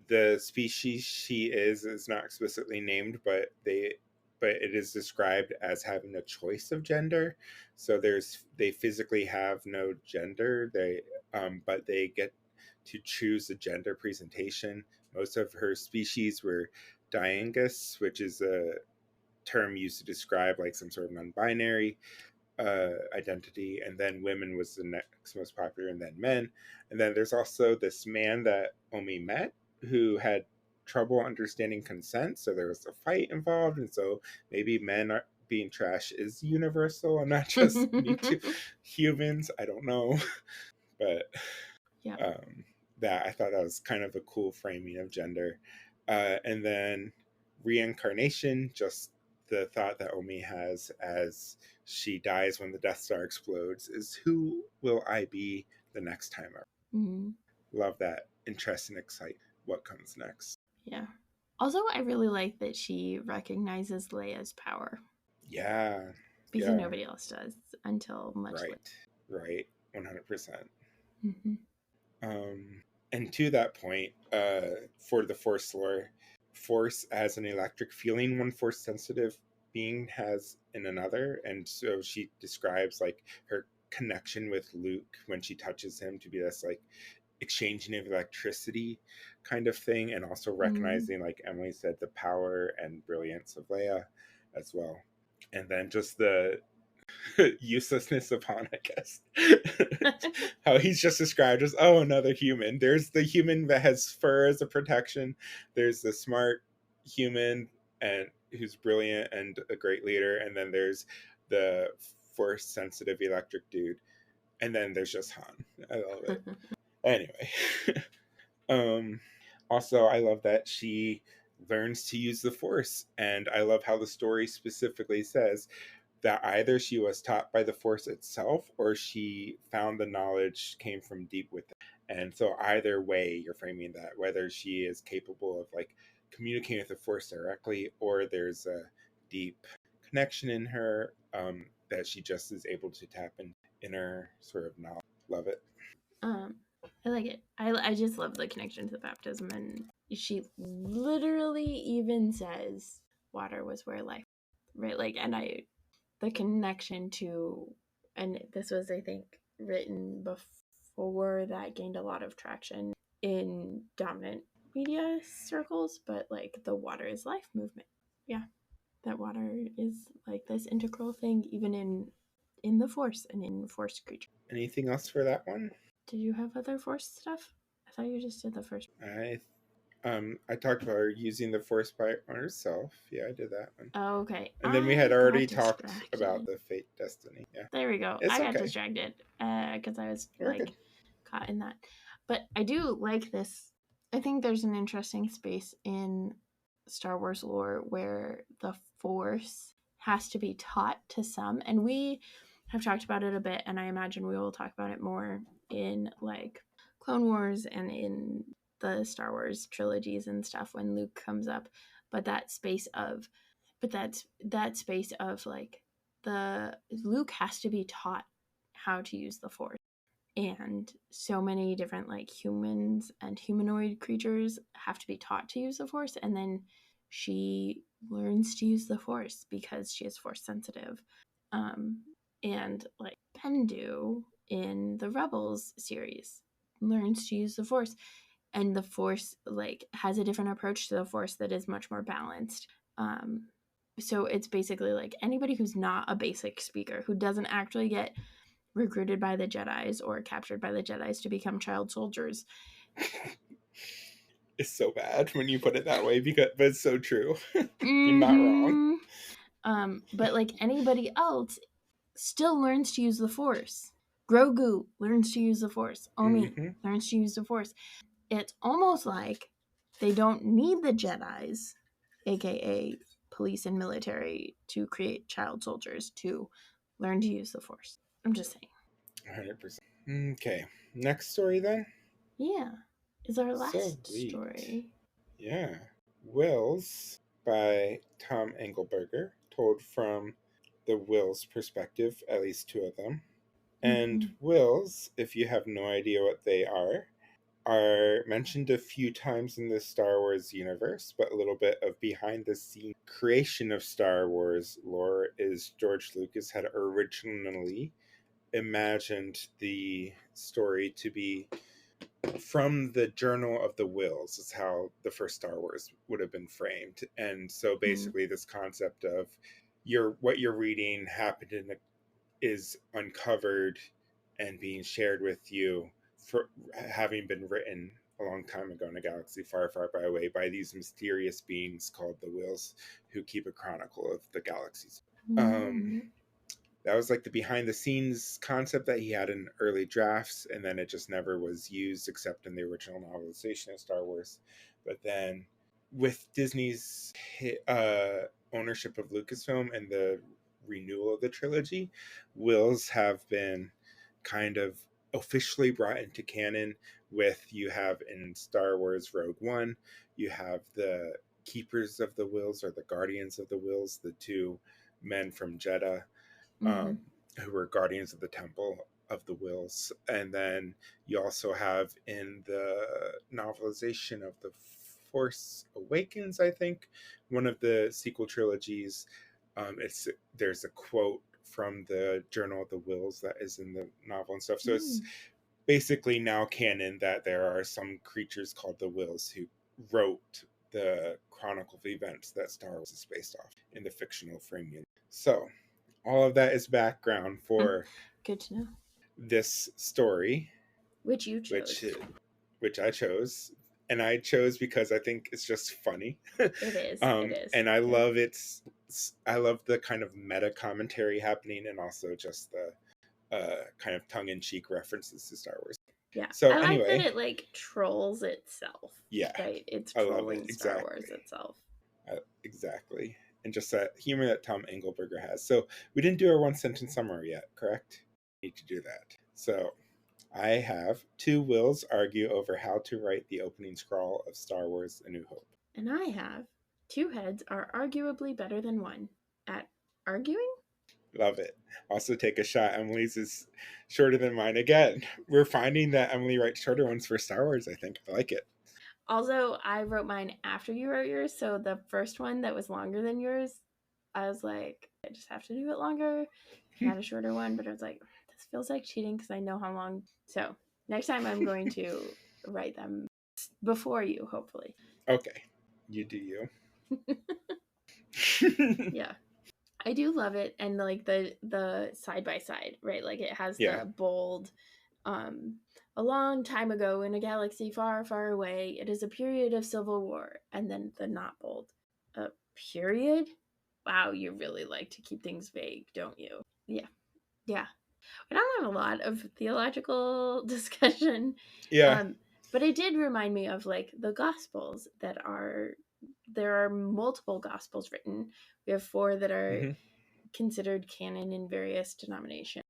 The species she is not explicitly named, but it is described as having a choice of gender. So they physically have no gender. But they get to choose a gender presentation. Most of her species were Diangus, which is a term used to describe like some sort of non-binary identity, and then women was the next most popular, and then men. And then there's also this man that Omi met who had trouble understanding consent, so there was a fight involved, and so maybe men are being trash is universal and not just unique to humans. I don't know. But that I thought that was kind of a cool framing of gender. And then reincarnation, just the thought that Omi has as she dies when the Death Star explodes, is who will I be the next time around? Love that interest and excite what comes next. Yeah. Also, I really like that she recognizes Leia's power. Yeah. Because nobody else does until much later. Right. 100%. And to that point, for the Force lore, Force as an electric feeling one Force sensitive being has in another, and so she describes like her connection with Luke when she touches him to be this like exchanging of electricity kind of thing, and also recognizing, like Emily said, the power and brilliance of Leia as well. And then just the uselessness of Han, I guess. How he's just described as, oh, another human. There's the human that has fur as a protection. There's the smart human and who's brilliant and a great leader, and then there's the force sensitive electric dude, and then there's just Han. I love it. Anyway, also I love that she learns to use the Force, and I love how the story specifically says that either she was taught by the Force itself or she found the knowledge came from deep within. And so either way you're framing that, whether she is capable of like communicating with the Force directly or there's a deep connection in her that she just is able to tap in her sort of knowledge. Love it. I like it. I just love the connection to the baptism, and she literally even says water was where life, right? Like, and the connection to, and this was, I think, written before that gained a lot of traction in dominant media circles, but like the water is life movement. Yeah, that water is like this integral thing, even in the Force and in Force creatures. Anything else for that one? Did you have other Force stuff? I thought you just did the first. I talked about her using the Force by herself. Yeah, I did that one. Oh, okay. And then we had already talked about the Fate Destiny. Yeah. There we go. It's I got okay. distracted because I was You're good. caught in that. But I do like this. I think there's an interesting space in Star Wars lore where the Force has to be taught to some, and we have talked about it a bit, and I imagine we will talk about it more in like Clone Wars and in the Star Wars trilogies and stuff when Luke comes up. But that space of like the Luke has to be taught how to use the Force, and so many different like humans and humanoid creatures have to be taught to use the Force, and then she learns to use the Force because she is Force sensitive. And like Bendu in the Rebels series learns to use the Force, and the Force like has a different approach to the Force that is much more balanced. So it's basically like anybody who's not a basic speaker, who doesn't actually get recruited by the Jedis or captured by the Jedis to become child soldiers. It's so bad when you put it that way, but it's so true. You're not wrong. But like anybody else still learns to use the Force. Grogu learns to use the Force. Omi learns to use the Force. It's almost like they don't need the Jedis, aka police and military, to create child soldiers to learn to use the Force. I'm just saying. 100%. Okay, next story then. Yeah, is our last story. Yeah, Wills by Tom Engelberger, told from the Wills perspective, at least two of them. And Wills, if you have no idea what they are mentioned a few times in the Star Wars universe, but a little bit of behind the scenes creation of Star Wars lore is George Lucas had originally imagined the story to be from the Journal of the Wills. Is how the first Star Wars would have been framed. And so basically this concept of what you're reading happened is uncovered and being shared with you for having been written a long time ago in a galaxy far, far, far away by these mysterious beings called the Wills, who keep a chronicle of the galaxies. That was like the behind the scenes concept that he had in early drafts, and then it just never was used except in the original novelization of Star Wars. But then with Disney's ownership of Lucasfilm and the renewal of the trilogy, Wills have been kind of officially brought into canon. You have in Star Wars Rogue One, you have the Keepers of the Wills, or the Guardians of the Wills, the two men from Jeddah, who were guardians of the Temple of the Wills. And then you also have in the novelization of The Force Awakens, I think, one of the sequel trilogies, there's a quote from the Journal of the Wills that is in the novel and stuff. So it's basically now canon that there are some creatures called the Wills who wrote the chronicle of events that Star Wars is based off in the fictional frame unit. So all of that is background for good to know this story, which you chose, which I chose. And I chose because I think it's just funny. It is. It is. And I love I love the kind of meta commentary happening, and also just the kind of tongue-in-cheek references to Star Wars. Yeah. So I anyway, like that it like trolls itself. Yeah. Right? It's trolling Star Wars itself. Exactly. And just that humor that Tom Engelberger has. So we didn't do our one sentence summary yet, correct? We need to do that. So I have two Wills argue over how to write the opening scrawl of Star Wars A New Hope. And I have two heads are arguably better than one at arguing. Love it. Also take a shot. Emily's is shorter than mine. Again, we're finding that Emily writes shorter ones for Star Wars, I think. I like it. Also, I wrote mine after you wrote yours, so the first one that was longer than yours, I was like, I just have to do it longer. I had a shorter one, but I was like, this feels like cheating because I know how long. So next time I'm going to write them before you, hopefully. Okay. You do you. Yeah. I do love it, and like the side by side, right? Like it has Yeah. the bold, a long time ago in a galaxy far, far away, it is a period of civil war, and then the not bold, a period. Wow, you really like to keep things vague, don't you? Yeah, yeah. We don't have a lot of theological discussion, Yeah. but it did remind me of like the Gospels there are multiple Gospels written. We have 4 that are Mm-hmm. considered canon in various denominations,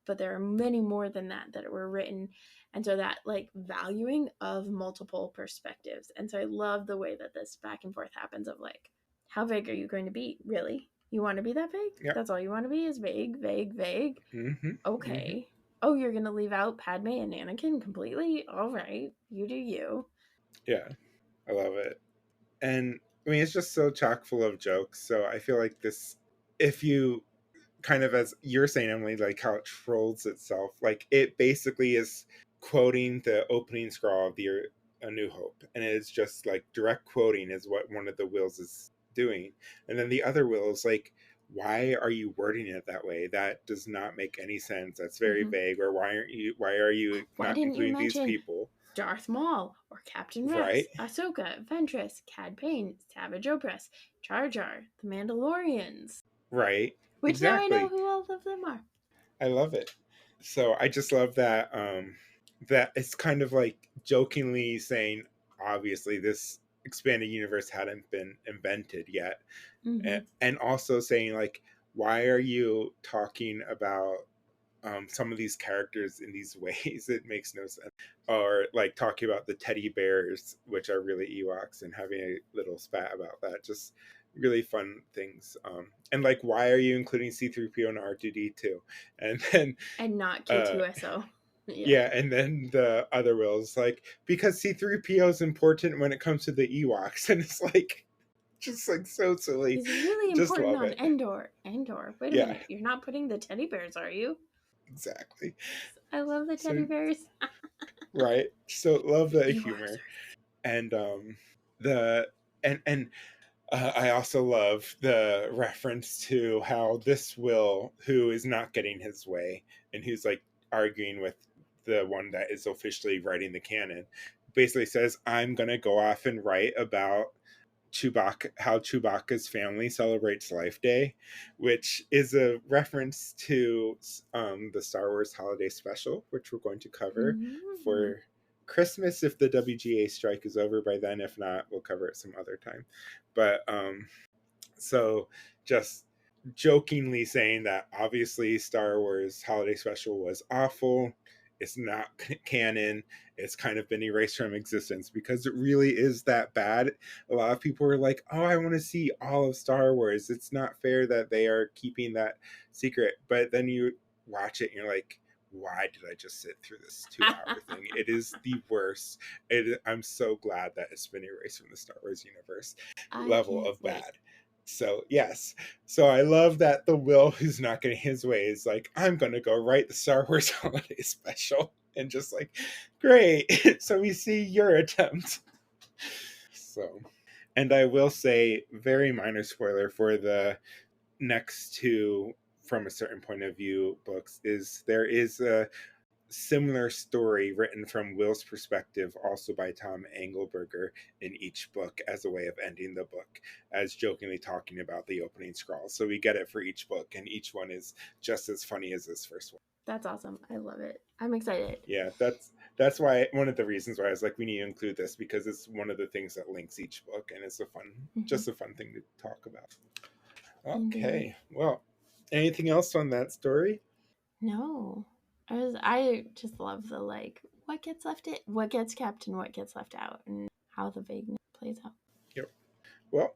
but there are many more than that were written, and so that like valuing of multiple perspectives. And so I love the way that this back and forth happens of like, how vague are you going to be? Really, you want to be that vague? Yeah. That's all you want to be is vague, vague, vague? Mm-hmm. Okay. Mm-hmm. Oh, you're gonna leave out Padme and Anakin completely? All right, you do you. Yeah. I love it. And I mean, it's just so chock full of jokes. So I feel like this, if you kind of, as you're saying, Emily, like how it trolls itself, like it basically is quoting the opening scroll of the A New Hope. And it's just like direct quoting is what one of the wills is doing. And then the other will is like, why are you wording it that way? That does not make any sense. That's very vague. Or why are you Why not didn't you including these mention people? Darth Maul or Captain Rex, Right? Ahsoka, Ventress, Cad Bane, Savage Opress, Jar Jar, the Mandalorians? Right. Which now I know Exactly. who all of them are. I love it. So I just love that that it's kind of like jokingly saying, obviously this expanded universe hadn't been invented yet. Mm-hmm. And also saying like, why are you talking about some of these characters in these ways? It makes no sense. Or like talking about the teddy bears, which are really Ewoks, and having a little spat about that. Just really fun things. And like, why are you including C3PO and R2D2? And then And not K2SO. yeah, and then the other wills like, because C3PO is important when it comes to the Ewoks, and it's like just like so silly. He's really Just important love on it. Endor. Endor. Wait a Yeah, minute. You're not putting the teddy bears, are you? exactly. I love the So teddy bears. right, so love the Ewoks humor. are. And the and I also love the reference to how this will, who is not getting his way and who's like arguing with the one that is officially writing the canon, basically says, I'm gonna go off and write about Chewbacca, how Chewbacca's family celebrates Life Day, which is a reference to the Star Wars Holiday Special, which we're going to cover Mm-hmm. for Christmas if the WGA strike is over by then. If not, we'll cover it some other time. But so just jokingly saying that obviously Star Wars Holiday Special was awful. It's not canon. It's kind of been erased from existence because it really is that bad. A lot of people are like, oh, I want to see all of Star Wars. It's not fair that they are keeping that secret. But then you watch it and you're like, why did I just sit through this 2 hour thing? It is the worst. I'm so glad that it's been erased from the Star Wars universe I level can't of wait. bad. So yes, so I love that the will who's not getting his way is like, I'm gonna go write the Star Wars Holiday Special, and just like, great. So we see your attempt. So, and I will say, very minor spoiler for the next 2 From a Certain Point of View books, is there is a similar story written from Will's perspective, also by Tom Engelberger, in each book as a way of ending the book, as jokingly talking about the opening scroll. So we get it for each book, and each one is just as funny as this first one. That's awesome. I love it. I'm excited. Yeah, that's why one of the reasons why I was like, we need to include this, because it's one of the things that links each book, and it's just a fun thing to talk about. Indeed. Okay, well, anything else on that story? No. I just love the like what gets kept and what gets left out, and how the vagueness plays out. Yep. Well,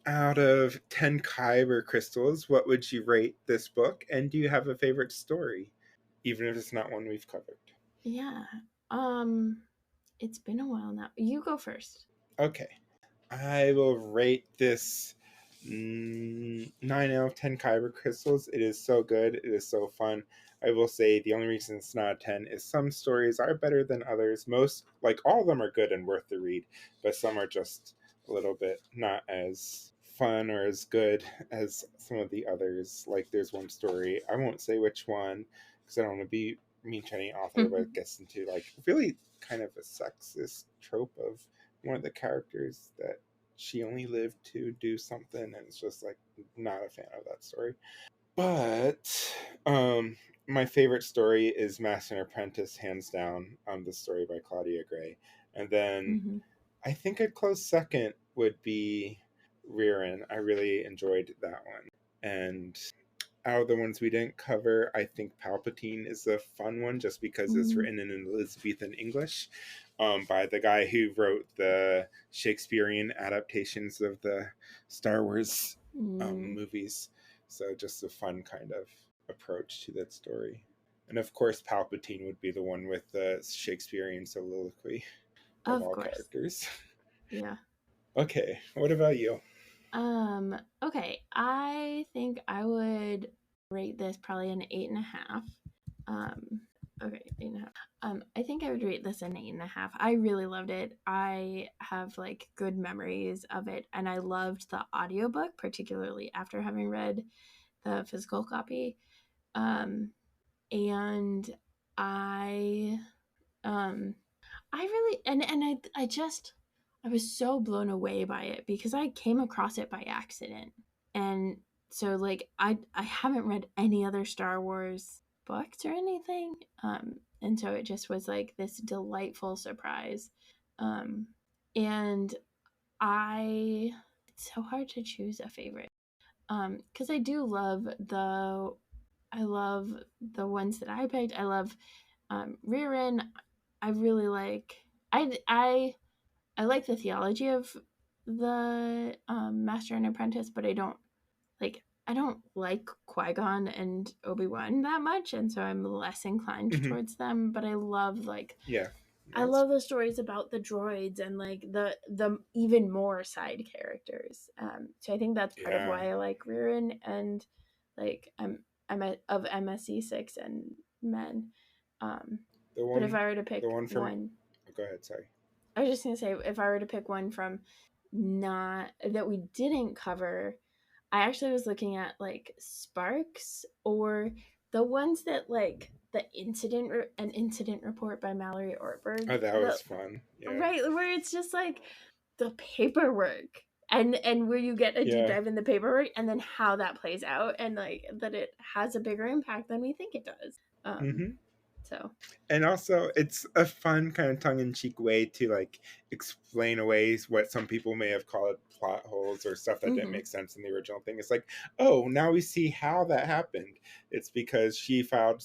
out of 10 Kyber crystals, what would you rate this book? And do you have a favorite story, even if it's not one we've covered? Yeah. It's been a while now. You go first. Okay. I will rate this 9 out of 10 Kyber crystals. It is so good. It is so fun. I will say the only reason it's not a 10 is some stories are better than others. Most, like all of them, are good and worth the read, but some are just a little bit not as fun or as good as some of the others. Like there's one story, I won't say which one because I don't want to be mean to any author, but it gets into like really kind of a sexist trope of one of the characters that she only lived to do something, and it's just like not a fan of that story. But my favorite story is Master and Apprentice, hands down. The story by Claudia Gray, and then I think a close second would be Rearin. I really enjoyed that one, and out of the ones we didn't cover, I think Palpatine is a fun one just because it's written in Elizabethan English by the guy who wrote the Shakespearean adaptations of the Star Wars movies. So just a fun kind of approach to that story. And of course, Palpatine would be the one with the Shakespearean soliloquy of all course. characters. Yeah. Okay, what about you? Okay, I think I would rate this probably an 8.5. Okay, 8.5. I think I would rate this an 8.5. I really loved it. I have like good memories of it, and I loved the audiobook, particularly after having read the physical copy. And I really I was so blown away by it because I came across it by accident. And so like I haven't read any other Star Wars books or anything. And so it just was like this delightful surprise. And it's so hard to choose a favorite. Cuz I love the ones that I picked. I love Rearin. I really like I like the theology of the Master and Apprentice, but I don't like Qui-Gon and Obi-Wan that much, and so I'm less inclined towards them. But I love I love the stories about the droids and like the even more side characters. So I think that's part of why I like Rearin and like I'm of MSC6 and Men. But if I were to pick one, go ahead. Sorry. I was just gonna say if I were to pick one from not that we didn't cover, I actually was looking at like Sparks or the ones that like the an incident report by Mallory Ortberg. Oh, that was fun. Yeah. Right, where it's just like the paperwork and where you get a deep dive in the paperwork and then how that plays out and like that it has a bigger impact than we think it does. So, and also it's a fun kind of tongue-in-cheek way to like explain away what some people may have called plot holes or stuff that didn't make sense in the original thing. It's like, oh, now we see how that happened. It's because she taught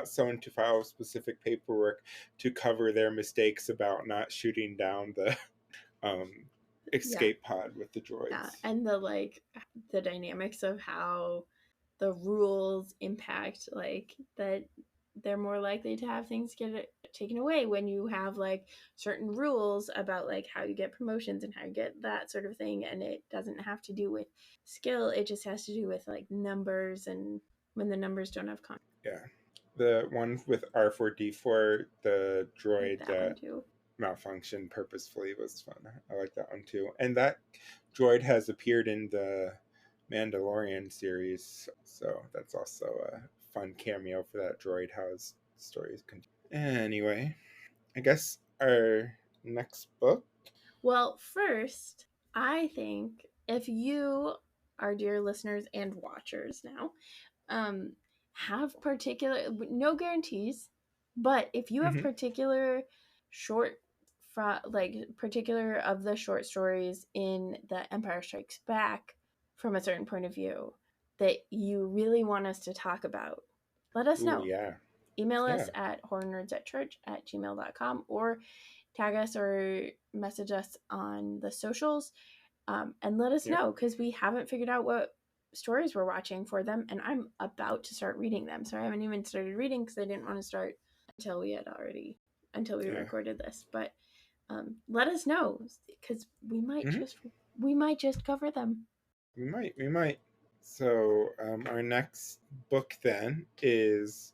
someone to file specific paperwork to cover their mistakes about not shooting down the escape pod with the droids. Yeah, and the dynamics of how the rules impact like that they're more likely to have things get taken away when you have like certain rules about like how you get promotions and how you get that sort of thing, and it doesn't have to do with skill, it just has to do with like numbers, and when the numbers don't have context. Yeah, the one with R4D4, the droid that malfunctioned purposefully, was fun. I like that one too, and that droid has appeared in the Mandalorian series, so that's also a fun cameo for that droid, how his stories continue. Anyway, I guess our next book. Well, first, I think if you, our dear listeners and watchers now, have no guarantees, but if you have particular particular of the short stories in The Empire Strikes Back from a certain point of view that you really want us to talk about, let us know. Email us at horrornerds@church@gmail.com or tag us or message us on the socials. And let us Yeah. know, because we haven't figured out what stories we're watching for them, and I'm about to start reading them. So I haven't even started reading because I didn't want to start until we Yeah. recorded this. But let us know, because we might just cover them. We might. So our next book then is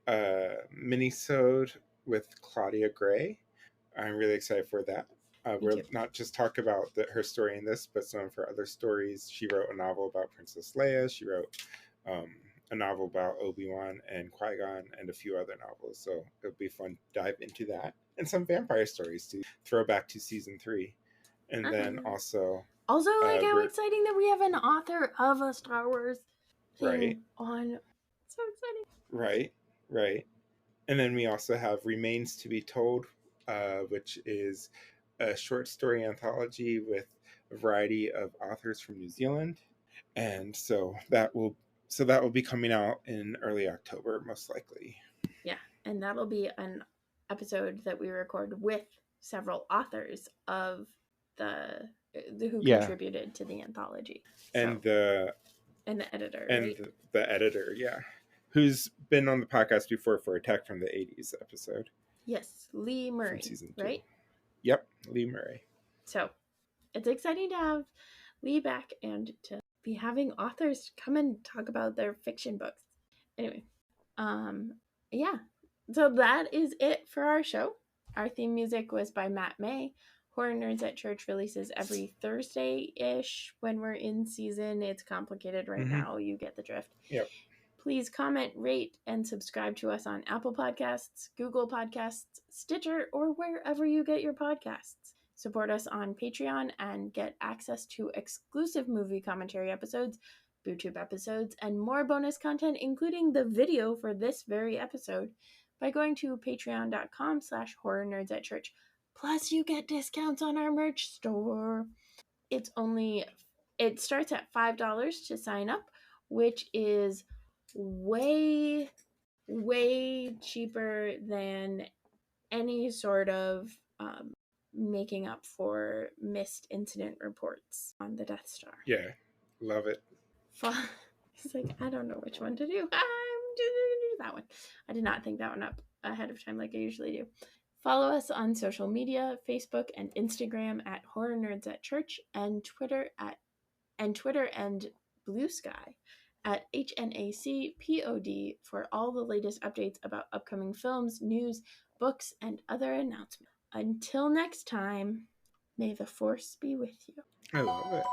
Minisode with Claudia Gray. I'm really excited for that. We'll not just talk about her story in this, but some of her other stories. She wrote a novel about Princess Leia. She wrote a novel about Obi-Wan and Qui-Gon, and a few other novels. So it'll be fun to dive into that. And some vampire stories to throw back to season 3. And then also like how exciting that we have an author of a Star Wars thing on. So exciting. Right. And then we also have Remains to be Told, which is a short story anthology with a variety of authors from New Zealand. And so that will be coming out in early October, most likely. Yeah, and that'll be an episode that we record with several authors of who contributed to the anthology. And the editor. And right? the editor, who's been on the podcast before for Attack from the 80s episode. Yes, Lee Murray, from season 2. Right? Yep, Lee Murray. So it's exciting to have Lee back and to be having authors come and talk about their fiction books. Anyway, so that is it for our show. Our theme music was by Matt May. Horror Nerds at Church releases every Thursday-ish when we're in season. It's complicated right now. You get the drift. Yep. Please comment, rate, and subscribe to us on Apple Podcasts, Google Podcasts, Stitcher, or wherever you get your podcasts. Support us on Patreon and get access to exclusive movie commentary episodes, BooTube episodes, and more bonus content, including the video for this very episode, by going to patreon.com/horrornerdsatchurch. Plus, you get discounts on our merch store. It starts at $5 to sign up, which is way, way cheaper than any sort of making up for missed incident reports on the Death Star. Yeah, love it. He's like, I don't know which one to do. I'm do that one. I did not think that one up ahead of time like I usually do. Follow us on social media, Facebook and Instagram at Horror Nerds at Church, and Twitter and Blue Sky at HNACPOD for all the latest updates about upcoming films, news, books, and other announcements. Until next time, may the Force be with you. I love it.